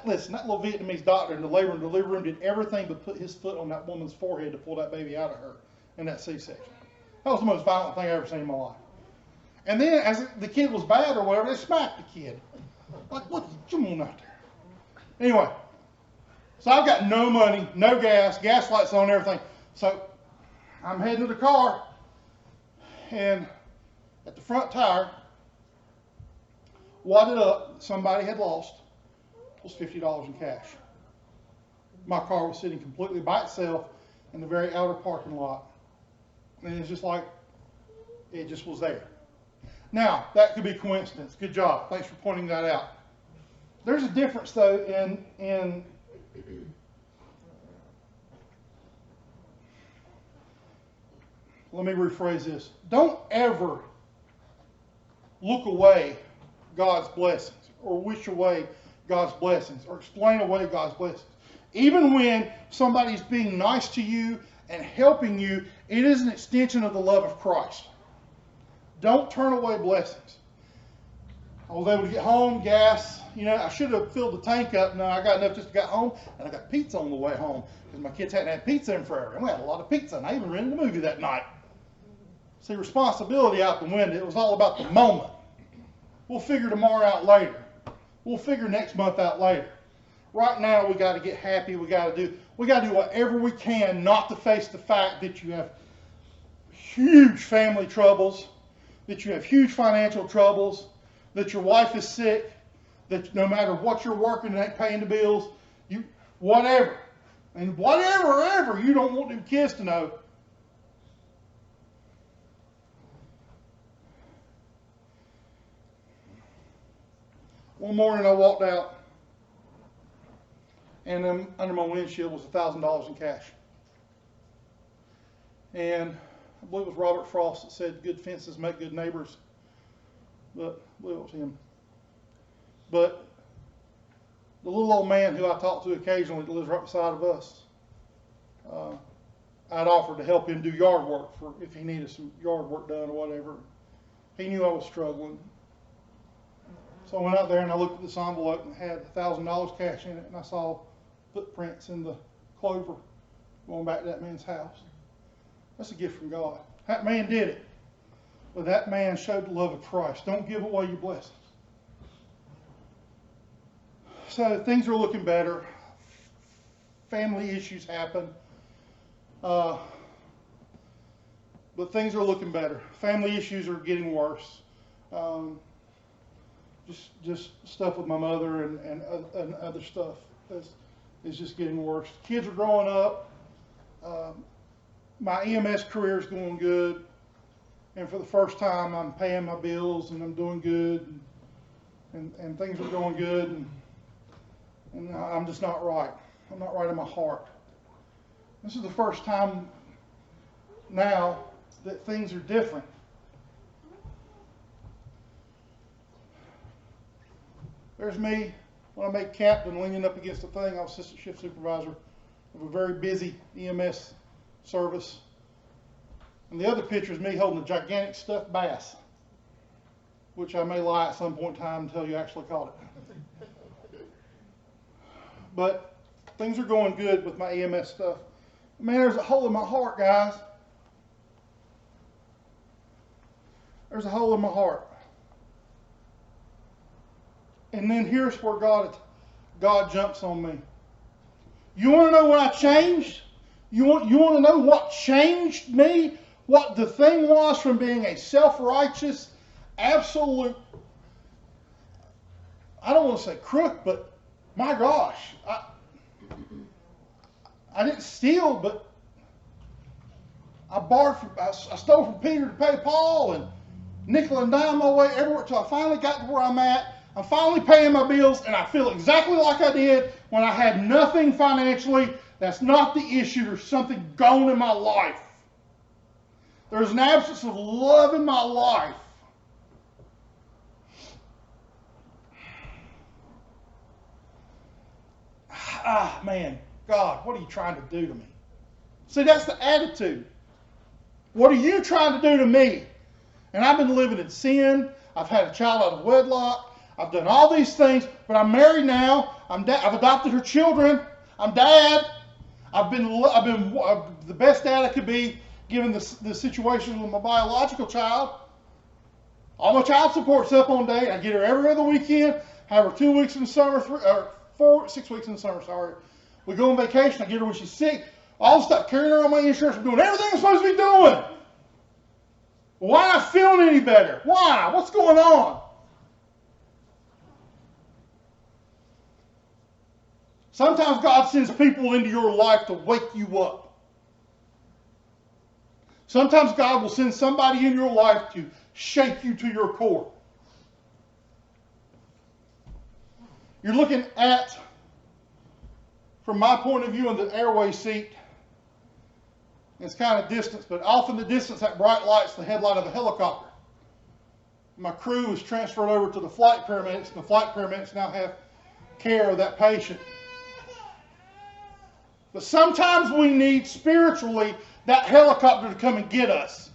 Listen, that little Vietnamese doctor in the labor and delivery room did everything but put his foot on that woman's forehead to pull that baby out of her in that C-section. That was the most violent thing I ever seen in my life. And then, as the kid was bad or whatever, they smacked the kid. Like, what? Come on out there. Anyway, so I've got no money, no gas lights on, everything. So I'm heading to the car, and at the front tire, wadded up, somebody had lost, was $50 in cash. My car was sitting completely by itself in the very outer parking lot. And it's just like, it just was there. Now, that could be coincidence. Good job. Thanks for pointing that out. There's a difference, though, in let me rephrase this. Don't ever look away God's blessings or wish away God's blessings or explain away God's blessings. Even when somebody's being nice to you and helping you, it is an extension of the love of Christ. Don't turn away blessings. I was able to get home, gas. You know, I should have filled the tank up. No, I got enough just to get home, and I got pizza on the way home because my kids hadn't had pizza in forever. And we had a lot of pizza, and I even rented a movie that night. See, responsibility out the window. It was all about the moment. We'll figure tomorrow out later. We'll figure next month out later. Right now, we got to get happy. We got to do whatever we can not to face the fact that you have huge family troubles, that you have huge financial troubles, that your wife is sick, that no matter what you're working, it ain't paying the bills, whatever. And whatever you don't want them kids to know. One morning I walked out, and under my windshield was $1,000 in cash. And I believe it was Robert Frost that said, good fences make good neighbors. But I believe it was him. But the little old man who I talk to occasionally that lives right beside of us, I'd offered to help him do yard work for if he needed some yard work done or whatever. He knew I was struggling. So I went out there and I looked at this envelope and it had $1,000 cash in it, and I saw footprints in the clover going back to that man's house. That's a gift from God. That man did it. But that man showed the love of Christ. Don't give away your blessings. So things are looking better. Family issues happen. But things are looking better. Family issues are getting worse. Just stuff with my mother and other stuff is just getting worse. Kids are growing up. My EMS career is going good. And for the first time, I'm paying my bills and I'm doing good. And things are going good. And I'm just not right. I'm not right in my heart. This is the first time now that things are different. There's me when I made captain, leaning up against the thing, I was assistant shift supervisor of a very busy EMS service. And the other picture is me holding a gigantic stuffed bass, which I may lie at some point in time until you actually caught it. But things are going good with my EMS stuff. Man, there's a hole in my heart, guys. There's a hole in my heart. And then here's where God jumps on me. You want to know what I changed? You want to know what changed me? What the thing was from being a self-righteous, absolute, I don't want to say crook, but my gosh, I didn't steal, but I stole from Peter to pay Paul, and nickel and dime my way everywhere until I finally got to where I'm at. I'm finally paying my bills, and I feel exactly like I did when I had nothing financially. That's not the issue. There's something gone in my life. There's an absence of love in my life. Ah, man, God, what are you trying to do to me? See, that's the attitude. What are you trying to do to me? And I've been living in sin. I've had a child out of wedlock. I've done all these things, but I'm married now. I've adopted her children. I'm dad. I've been the best dad I could be, given the situation with my biological child. All my child support's up on date. I get her every other weekend. Have her 2 weeks in the summer, 6 weeks in the summer. Sorry. We go on vacation. I get her when she's sick. All the stuff, carrying her on my insurance. I'm doing everything I'm supposed to be doing. Why not feeling any better? Why? What's going on? Sometimes God sends people into your life to wake you up. Sometimes God will send somebody in your life to shake you to your core. You're looking at, from my point of view, in the airway seat. It's kind of distance, but off in the distance, that bright light's the headlight of a helicopter. My crew is transferred over to the flight paramedics, and the flight paramedics now have care of that patient. But sometimes we need, spiritually, that helicopter to come and get us.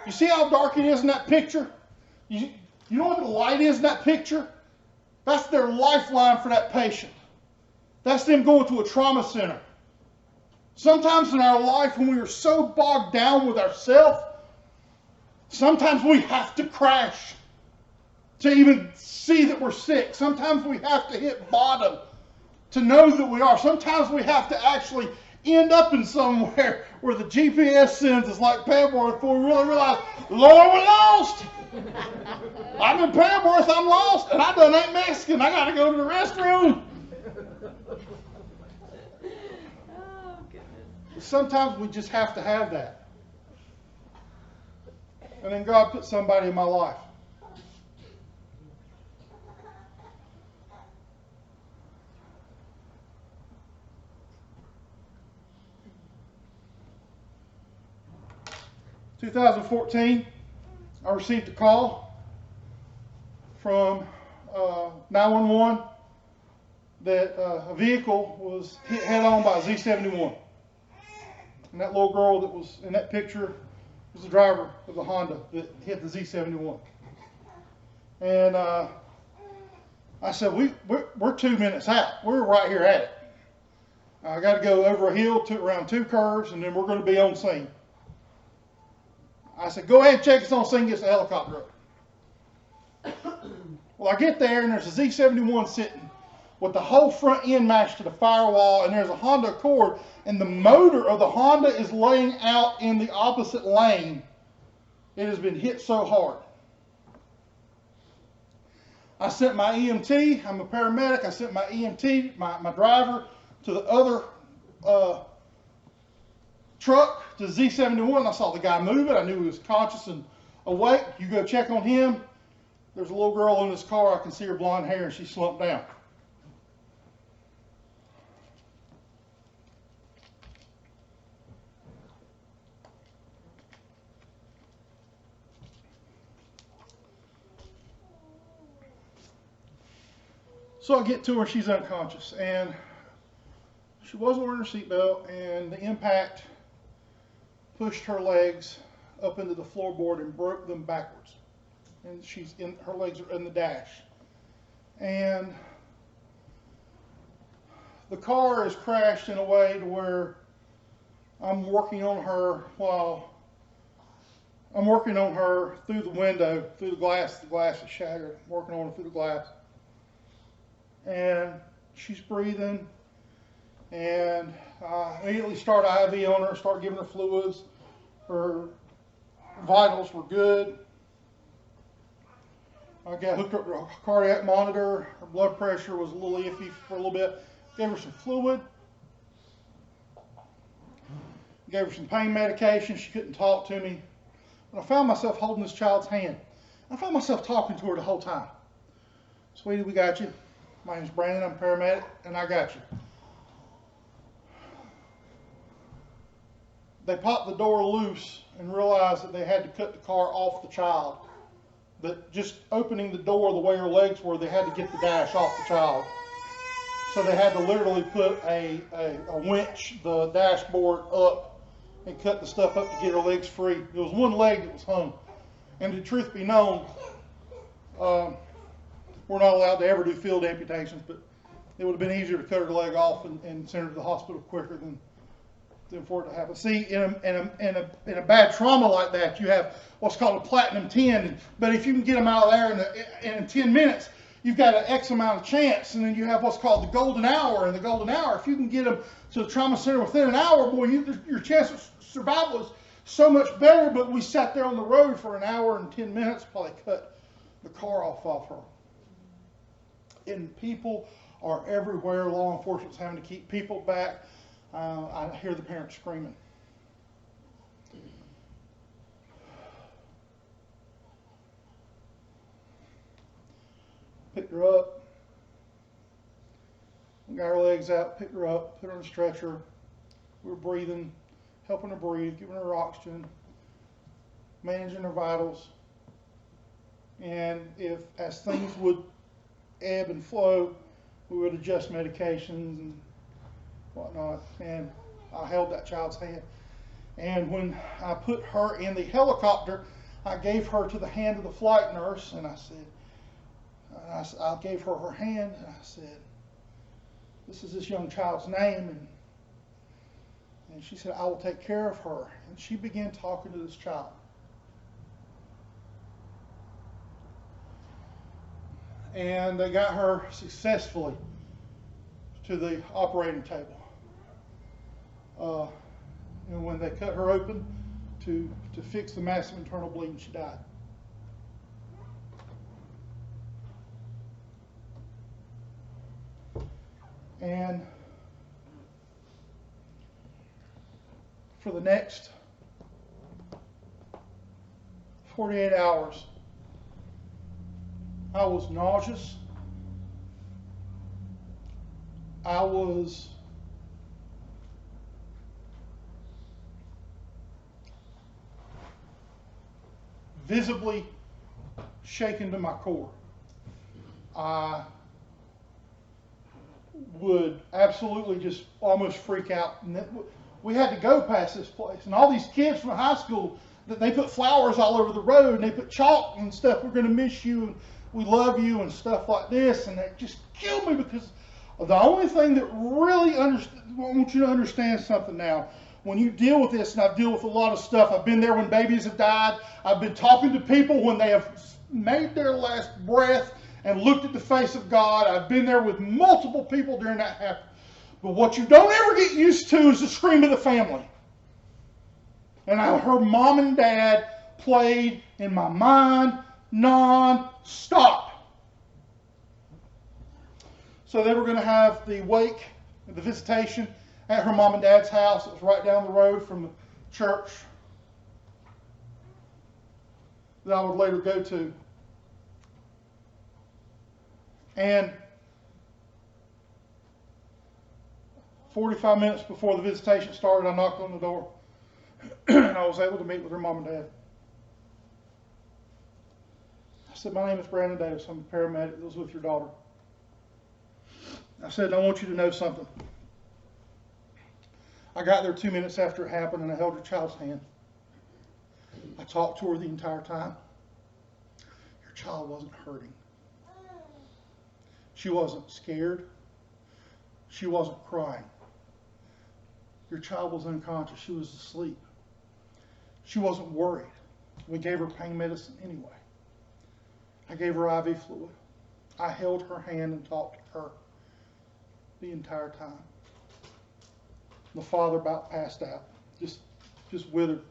You see how dark it is in that picture? You know what the light is in that picture? That's their lifeline for that patient. That's them going to a trauma center. Sometimes in our life, when we are so bogged down with ourselves, sometimes we have to crash to even see that we're sick. Sometimes we have to hit bottom to know that we are. Sometimes we have to actually end up in somewhere where the GPS sends us like Pebworth before we really realize, Lord, we're lost. I'm in Pebworth, I'm lost, and I done ain't Mexican. I got to go to the restroom. Oh, goodness. Sometimes we just have to have that. And then God put somebody in my life. In 2014, I received a call from 911 that a vehicle was hit head-on by a Z71. And that little girl that was in that picture was the driver of the Honda that hit the Z71. And I said, we're 2 minutes out. We're right here at it. I got to go over a hill around 2 curves, and then we're going to be on scene. I said, go ahead and check us on scene, get the helicopter up. Well, I get there, and there's a Z71 sitting with the whole front end matched to the firewall, and there's a Honda Accord, and the motor of the Honda is laying out in the opposite lane. It has been hit so hard. I sent my EMT, I'm a paramedic, I sent my EMT, my driver, to the other truck, to Z71. I saw the guy moving. I knew he was conscious and awake. You go check on him. There's a little girl in his car. I can see her blonde hair, and she slumped down. So I get to her, she's unconscious, and she wasn't wearing her seatbelt, and the impact pushed her legs up into the floorboard and broke them backwards. And her legs are in the dash. And the car is crashed in a way to where I'm working on her through the window, through the glass. The glass is shattered. I'm working on her through the glass. And she's breathing. And I immediately start IV on her, start giving her fluids. Her vitals were good. I got hooked up to a cardiac monitor. Her blood pressure was a little iffy for a little bit. Gave her some fluid. Gave her some pain medication. She couldn't talk to me. And I found myself holding this child's hand. I found myself talking to her the whole time. Sweetie, we got you. My name's Brandon. I'm a paramedic, and I got you. They popped the door loose and realized that they had to cut the car off the child. That just opening the door the way her legs were, they had to get the dash off the child. So they had to literally put a winch, the dashboard up, and cut the stuff up to get her legs free. There was one leg that was hung. And the truth be known, we're not allowed to ever do field amputations, but it would have been easier to cut her leg off and send her to the hospital quicker than for it to happen. See, in a bad trauma like that, you have what's called a platinum 10. But if you can get them out of there in 10 minutes, you've got an X amount of chance. And then you have what's called the golden hour. And the golden hour, if you can get them to the trauma center within an hour, boy, your chance of survival is so much better. But we sat there on the road for an hour and 10 minutes, probably cut the car off her. And people are everywhere. Law enforcement's having to keep people back. I hear the parents screaming. Picked her up. Got her legs out, picked her up, put her on a stretcher. We were breathing, helping her breathe, giving her oxygen, managing her vitals. And as things would ebb and flow, we would adjust medications and whatnot. And I held that child's hand. And when I put her in the helicopter, I gave her to the hand of the flight nurse, and I gave her her hand, and I said, "This is this young child's name." And she said, "I will take care of her." And she began talking to this child. And they got her successfully to the operating table. And when they cut her open to fix the massive internal bleeding, she died. And for the next 48 hours, I was nauseous. I was visibly shaken to my core. I would absolutely just almost freak out. And we had to go past this place, and all these kids from high school, they put flowers all over the road, and they put chalk and stuff. "We're going to miss you, and we love you," and stuff like this. And it just killed me, because the only thing that really I want you to understand something now. When you deal with this, and I've dealt with a lot of stuff, I've been there when babies have died. I've been talking to people when they have made their last breath and looked at the face of God. I've been there with multiple people during that happened. But what you don't ever get used to is the scream of the family. And I heard mom and dad played in my mind non-stop. So they were going to have the wake, the visitation, at her mom and dad's house. It was right down the road from the church that I would later go to. And 45 minutes before the visitation started, I knocked on the door. And I was able to meet with her mom and dad. I said, "My name is Brandon Davis. I'm a paramedic that was with your daughter." said, I want you to know something. I got there 2 minutes after it happened, and I held your child's hand. I talked to her the entire time. Your child wasn't hurting. She wasn't scared. She wasn't crying. Your child was unconscious. She was asleep. She wasn't worried. We gave her pain medicine anyway. I gave her IV fluid. I held her hand and talked to her the entire time. The father about passed out, just withered.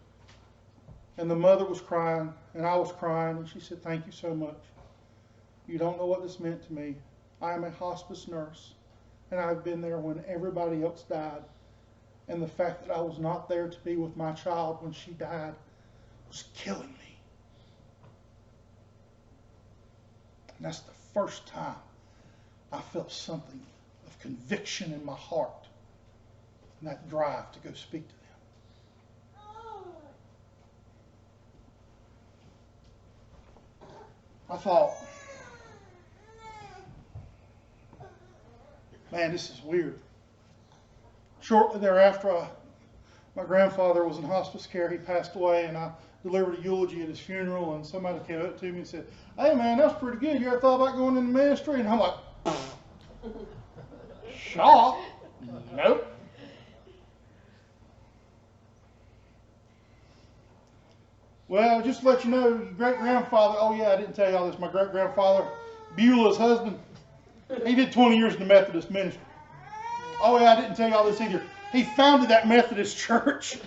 And the mother was crying, and I was crying, and she said, thank you so much. You don't know what this meant to me. I am a hospice nurse, and I've been there when everybody else died. And the fact that I was not there to be with my child when she died was killing me. And that's the first time I felt something of conviction in my heart and that drive to go speak to them. I thought, man, this is weird. Shortly thereafter, my grandfather was in hospice care. He passed away, and I delivered a eulogy at his funeral, and somebody came up to me and said, hey, man, that's pretty good. You ever thought about going into ministry? And I'm like, shock? Nope. Well, just to let you know, your great-grandfather, oh yeah, I didn't tell you all this, my great-grandfather, Beulah's husband, he did 20 years in the Methodist ministry. Oh yeah, I didn't tell you all this either. He founded that Methodist church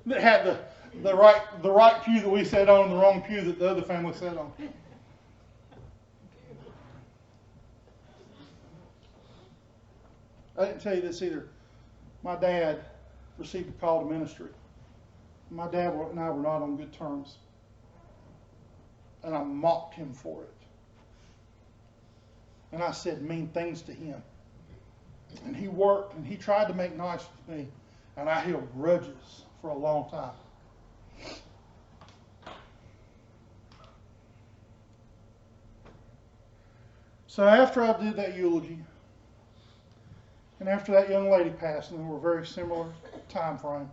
that had the right pew that we sat on and the wrong pew that the other family sat on. I didn't tell you this either. My dad received a call to ministry. My dad and I were not on good terms. And I mocked him for it. And I said mean things to him. And he worked and he tried to make nice with me. And I held grudges for a long time. So after I did that eulogy, and after that young lady passed, and we were very similar time frame,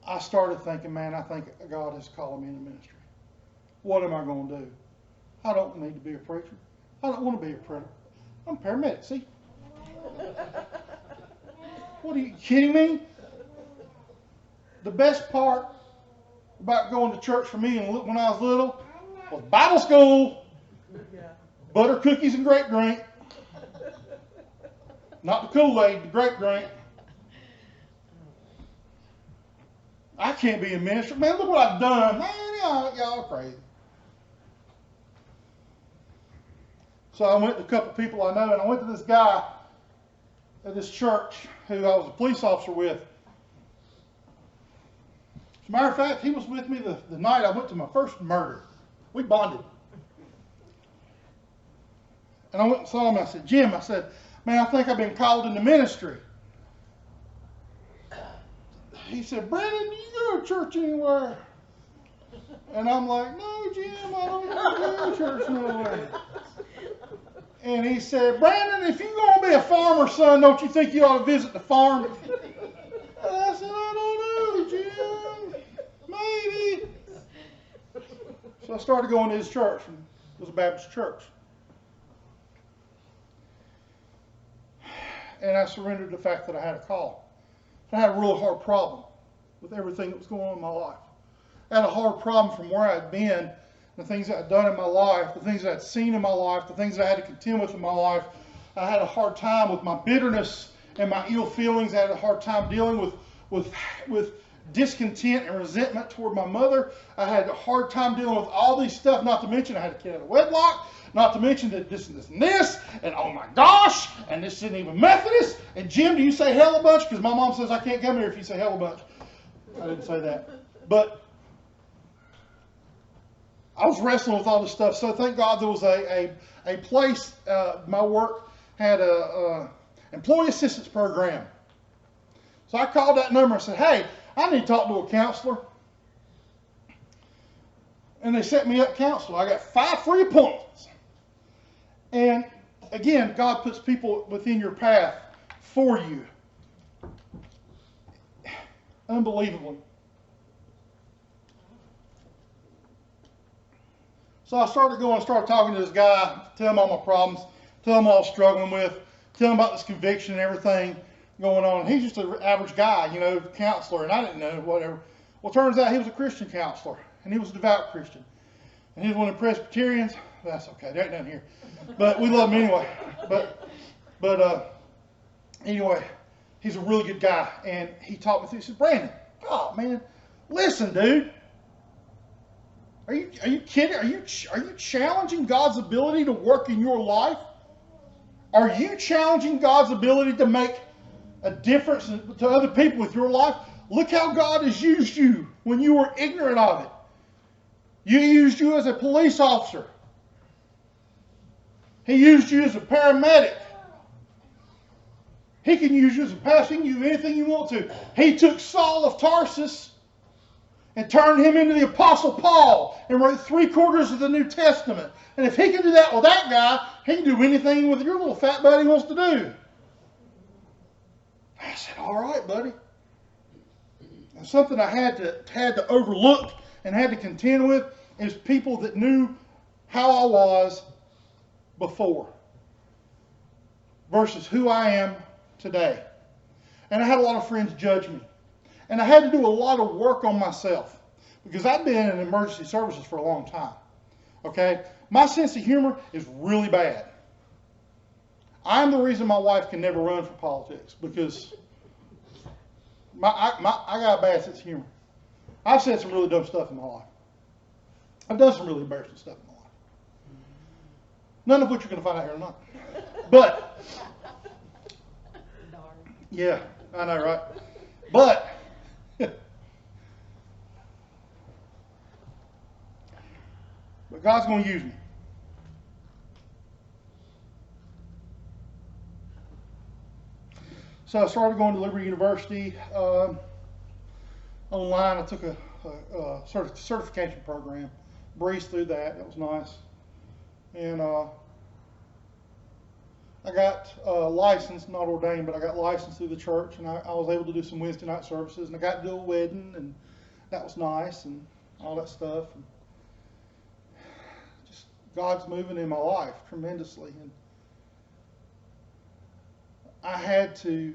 I started thinking, man, I think God is calling me into ministry. What am I going to do? I don't need to be a preacher. I don't want to be a preacher. I'm a paramedic, see? What, are you kidding me? The best part about going to church for me when I was little was Bible school, butter cookies and grape drink. Not the Kool-Aid, the grape drink. I can't be a minister. Man, look what I've done. Man, y'all are crazy. So I went to a couple of people I know, and I went to this guy at this church who I was a police officer with. As a matter of fact, he was with me the night I went to my first murder. We bonded. And I went and saw him, and I said, Jim, I said, man, I think I've been called into ministry. He said, Brandon, do you go to church anywhere? And I'm like, no, Jim, I don't go to church nowhere. And he said, Brandon, if you're going to be a farmer's son, don't you think you ought to visit the farm? And I said, I don't know, Jim. Maybe. So I started going to his church, and it was a Baptist church. And I surrendered to the fact that I had a call. I had a real hard problem with everything that was going on in my life. I had a hard problem from where I'd been, the things that I'd done in my life, the things that I'd seen in my life, the things that I had to contend with in my life. I had a hard time with my bitterness and my ill feelings. I had a hard time dealing with discontent and resentment toward my mother. I had a hard time dealing with all these stuff, not to mention I had a kid out of wedlock, not to mention that this and this and this, and oh my gosh, and this isn't even Methodist. And Jim, do you say hell a bunch? Because my mom says I can't come here if you say hell a bunch. I didn't say that. But I was wrestling with all this stuff. So thank God there was a place, my work had a employee assistance program. So I called that number and said, hey, I need to talk to a counselor. And they set me up counselor. I got 5 free appointments. And again, God puts people within your path for you. Unbelievably. So I started talking to this guy, tell him all my problems, tell him all I was struggling with, tell him about this conviction and everything going on. He's just an average guy, you know, counselor, and I didn't know, whatever. Well, turns out he was a Christian counselor, and he was a devout Christian. And he was one of the Presbyterians. That's okay, there ain't nothing here. But we love him anyway. But anyway, he's a really good guy, and he taught me through. He said, Brandon, oh man, listen, dude. Are you kidding? Are you challenging God's ability to work in your life? Are you challenging God's ability to make a difference to other people with your life? Look how God has used you when you were ignorant of it. He used you as a police officer. He used you as a paramedic. He can use you as a pastor. He can do anything you want to. He took Saul of Tarsus and turned him into the Apostle Paul and wrote 3/4 of the New Testament. And if he can do that with that guy, he can do anything with your little fat buddy wants to do. I said, all right, buddy. And something I had to overlook and had to contend with is people that knew how I was before versus who I am today. And I had a lot of friends judge me. And I had to do a lot of work on myself because I've been in emergency services for a long time. Okay? My sense of humor is really bad. I'm the reason my wife can never run for politics because I got a bad sense of humor. I've said some really dumb stuff in my life. I've done some really embarrassing stuff in my life. None of which you're going to find out here tonight. But, yeah, I know, right? But, God's going to use me. So I started going to Liberty University online. I took a certification program, breezed through that. That was nice. And I got licensed, not ordained, but I got licensed through the church, and I was able to do some Wednesday night services, and I got to do a wedding, and that was nice, and all that stuff. And just God's moving in my life tremendously, and I had to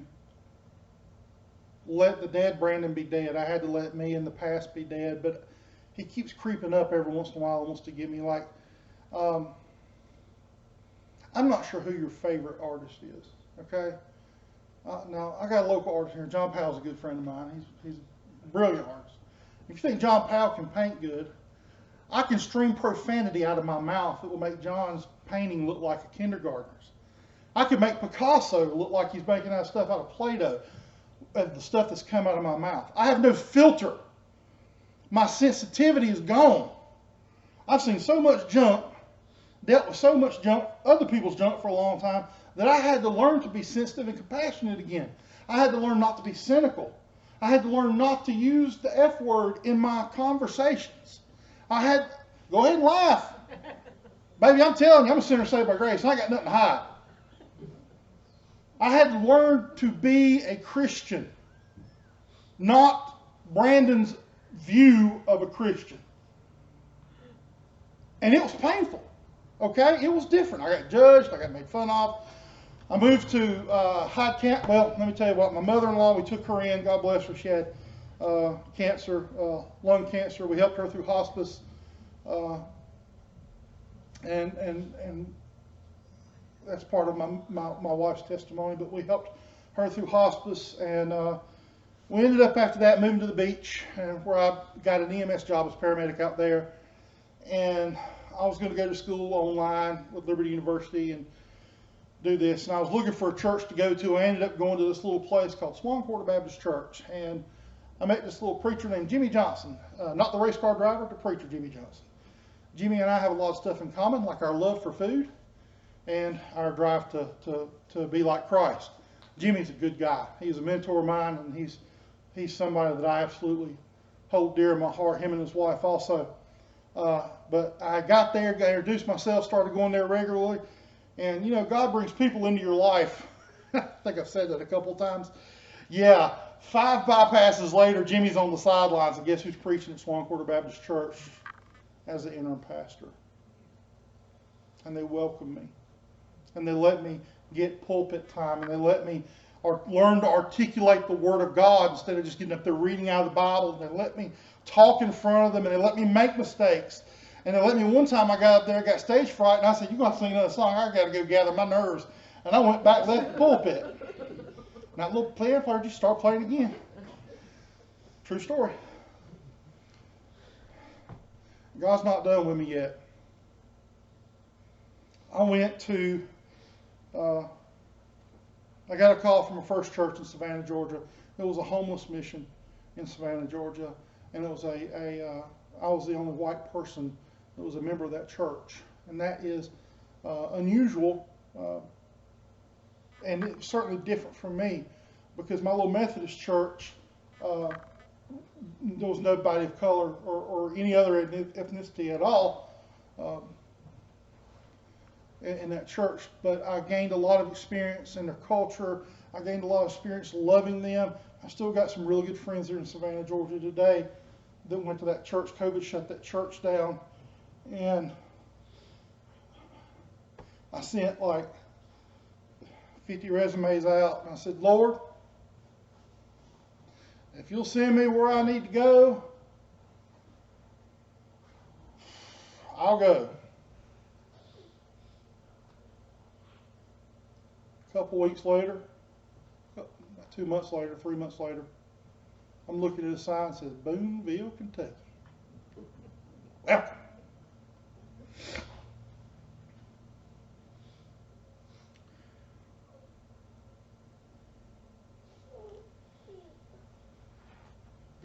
let the dead Brandon be dead. I had to let me in the past be dead, but he keeps creeping up every once in a while and wants to get me like, I'm not sure who your favorite artist is, okay? Now, I got a local artist here. John Powell's a good friend of mine. He's a brilliant artist. If you think John Powell can paint good, I can stream profanity out of my mouth that will make John's painting look like a kindergartner's. I could make Picasso look like he's making that stuff out of Play-Doh, the stuff that's come out of my mouth. I have no filter. My sensitivity is gone. I've seen so much junk, dealt with so much junk, other people's junk for a long time, that I had to learn to be sensitive and compassionate again. I had to learn not to be cynical. I had to learn not to use the F word in my conversations. Go ahead and laugh. Baby, I'm telling you, I'm a sinner saved by grace, and I got nothing to hide. I had to learn to be a Christian, not Brandon's view of a Christian. And it was painful, okay? It was different. I got judged. I got made fun of. I moved to Hyde Camp. Well, let me tell you what. My mother-in-law, we took her in. God bless her. She had cancer, lung cancer. We helped her through hospice. And that's part of my wife's testimony, but we helped her through hospice, and we ended up after that moving to the beach, and where I got an EMS job as paramedic out there, and I was going to go to school online with Liberty University and do this, and I was looking for a church to go to. I ended up going to this little place called Swan Quarter Baptist Church, and I met this little preacher named Jimmy Johnson, not the race car driver, the preacher Jimmy Johnson. Jimmy and I have a lot of stuff in common, like our love for food and our drive to be like Christ. Jimmy's a good guy. He's a mentor of mine, and he's somebody that I absolutely hold dear in my heart, him and his wife also. But I got there, got introduced myself, started going there regularly, And, God brings people into your life. I think I've said that a couple times. Yeah, 5 bypasses later, Jimmy's on the sidelines, and guess who's preaching at Swan Quarter Baptist Church as the interim pastor? And they welcome me. And they let me get pulpit time, and they let me learn to articulate the Word of God instead of just getting up there reading out of the Bible. And they let me talk in front of them, and they let me make mistakes. And they let me, one time I got up there, got stage fright, and I said, "You're going to sing another song, I got to go gather my nerves." And I went back and left the pulpit. And that little piano player just started playing again. True story. God's not done with me yet. I went to, I got a call from a first church in Savannah, Georgia. It was a homeless mission in Savannah, Georgia. And it was I was the only white person that was a member of that church. And that is unusual, and it's certainly different from me, because my little Methodist church, there was nobody of color or any other ethnicity at all in that church. But I gained a lot of experience in their culture. I gained a lot of experience loving them. I still got some really good friends there in Savannah, Georgia today that went to that church. COVID shut that church down. And I sent like 50 resumes out, and I said, "Lord, if you'll send me where I need to go, I'll go." A couple weeks later, 2 months later, 3 months later, I'm looking at a sign that says Boonville, Kentucky. Welcome.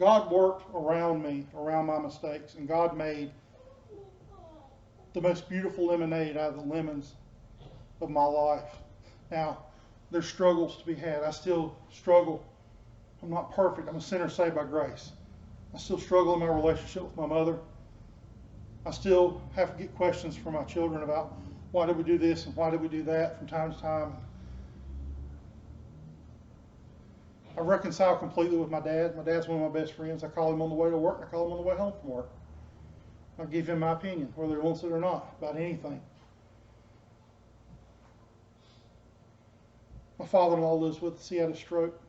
God worked around me, around my mistakes, and God made the most beautiful lemonade out of the lemons of my life. Now, there's struggles to be had. I still struggle. I'm not perfect. I'm a sinner saved by grace. I still struggle in my relationship with my mother. I still have to get questions from my children about why did we do this and why did we do that from time to time. I reconcile completely with my dad. My dad's one of my best friends. I call him on the way to work, and I call him on the way home from work. I give him my opinion, whether he wants it or not, about anything. My father-in-law lives with us. He had a stroke.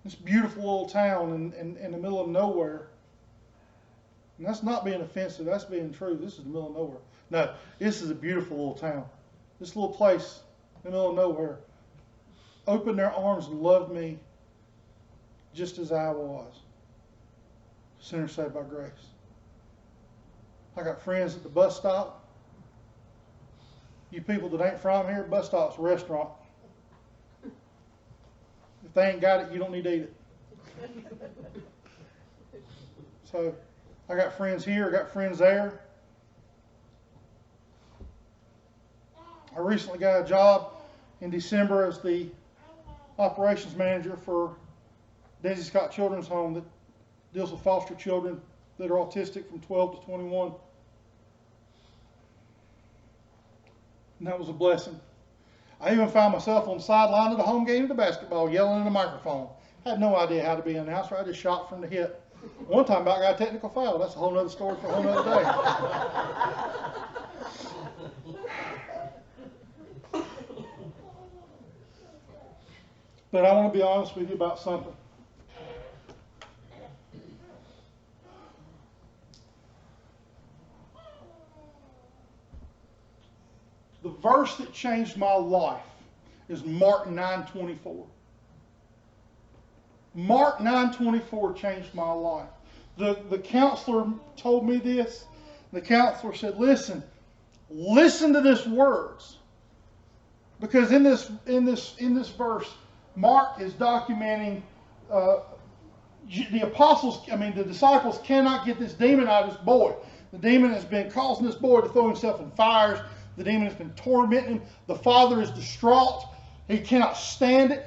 This beautiful little town in the middle of nowhere. And that's not being offensive. That's being true. This is the middle of nowhere. No, this is a beautiful little town. This little place in the middle of nowhere opened their arms and loved me just as I was. Sinner saved by grace. I got friends at the bus stop. You people that ain't from here, bus stop's a restaurant. If they ain't got it, you don't need to eat it. So I got friends here, I got friends there. I recently got a job in December as the operations manager for Daisy Scott Children's Home that deals with foster children that are autistic from 12 to 21. And that was a blessing. I even found myself on the sideline of the home game of the basketball yelling in a microphone. I had no idea how to be an announcer. I just shot from the hip. One time about got a technical foul. That's a whole other story for a whole other day. But I want to be honest with you about something. The verse that changed my life is Mark 9:24. Mark 9:24 changed my life. The counselor told me this. The counselor said, listen to this words. Because in this verse, Mark is documenting the disciples cannot get this demon out of this boy. The demon has been causing this boy to throw himself in fires. The demon has been tormenting him. The father is distraught. He cannot stand it.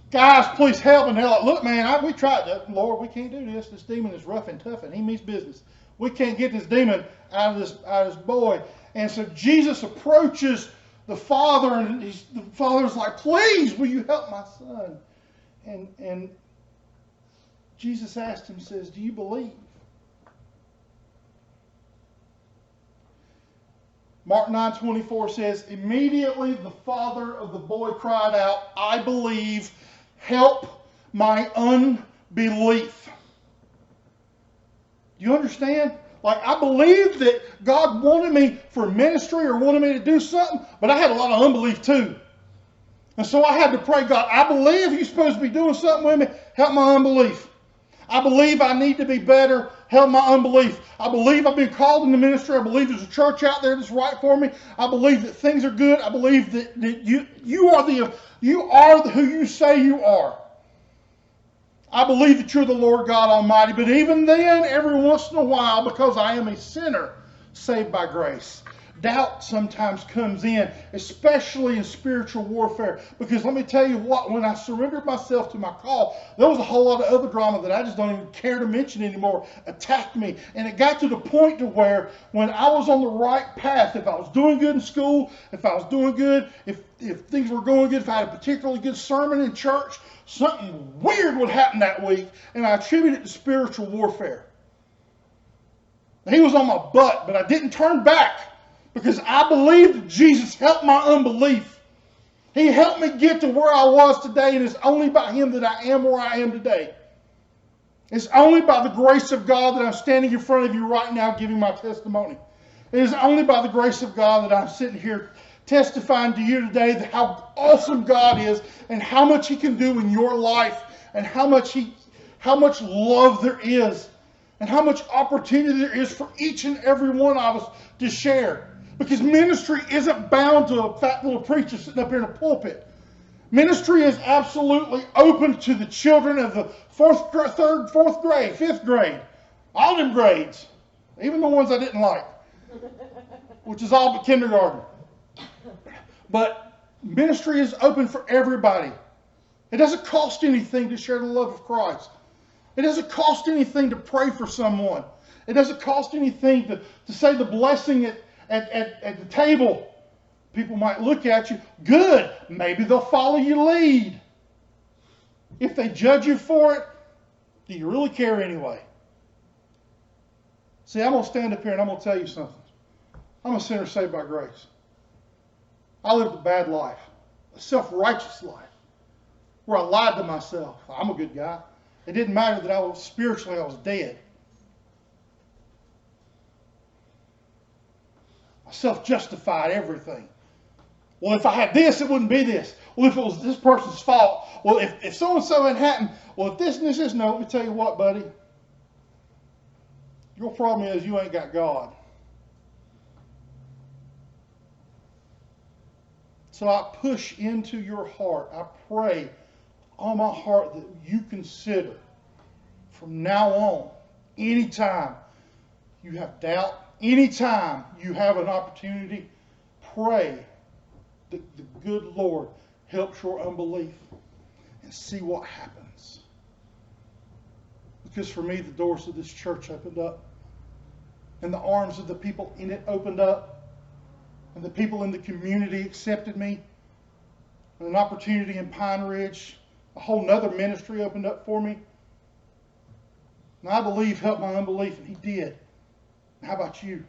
Guys, please help. And they're like, look, man, we tried that. Lord, we can't do this. This demon is rough and tough, and he means business. We can't get this demon out of this boy. And so Jesus approaches the father, and the father's like, please, will you help my son? And Jesus asked him, says, do you believe? Mark 9:24 says, immediately the father of the boy cried out, I believe, help my unbelief. Do you understand? Like, I believed that God wanted me for ministry or wanted me to do something, but I had a lot of unbelief too. And so I had to pray, God, I believe you're supposed to be doing something with me. Help my unbelief. I believe I need to be better. Help my unbelief. I believe I've been called in the ministry. I believe there's a church out there that's right for me. I believe that things are good. I believe that you are who you say you are. I believe that you're the Lord God Almighty. But even then, every once in a while, because I am a sinner saved by grace, doubt sometimes comes in, especially in spiritual warfare. Because let me tell you what, when I surrendered myself to my call, there was a whole lot of other drama that I just don't even care to mention anymore attacked me. And it got to the point to where when I was on the right path, if I was doing good in school, if I was doing good, if things were going good, if I had a particularly good sermon in church, something weird would happen that week, and I attribute it to spiritual warfare. He was on my butt, but I didn't turn back because I believed Jesus helped my unbelief. He helped me get to where I was today, and it's only by Him that I am where I am today. It's only by the grace of God that I'm standing in front of you right now giving my testimony. It is only by the grace of God that I'm sitting here testifying to you today that how awesome God is and how much He can do in your life and how much love there is and how much opportunity there is for each and every one of us to share. Because ministry isn't bound to a fat little preacher sitting up here in a pulpit. Ministry is absolutely open to the children of the fourth grade, fifth grade, all them grades, even the ones I didn't like, which is all but kindergarten. But ministry is open for everybody. It doesn't cost anything to share the love of Christ. It doesn't cost anything to pray for someone. It doesn't cost anything to say the blessing at the table. People might look at you. Good. Maybe they'll follow your lead. If they judge you for it, do you really care anyway? See, I'm going to stand up here and I'm going to tell you something. I'm a sinner saved by grace. I lived a bad life, a self-righteous life, where I lied to myself. I'm a good guy. It didn't matter that I was dead. I self-justified everything. Well, if I had this, it wouldn't be this. Well, if it was this person's fault. Well, if so-and-so had happened. Well, if this and this is, no, let me tell you what, buddy. Your problem is you ain't got God. So I push into your heart. I pray on my heart that you consider from now on, anytime you have doubt, anytime you have an opportunity, pray that the good Lord helps your unbelief and see what happens. Because for me, the doors of this church opened up and the arms of the people in it opened up. And the people in the community accepted me. And an opportunity in Pine Ridge, a whole nother ministry opened up for me. And I believe helped my unbelief, and He did. How about you?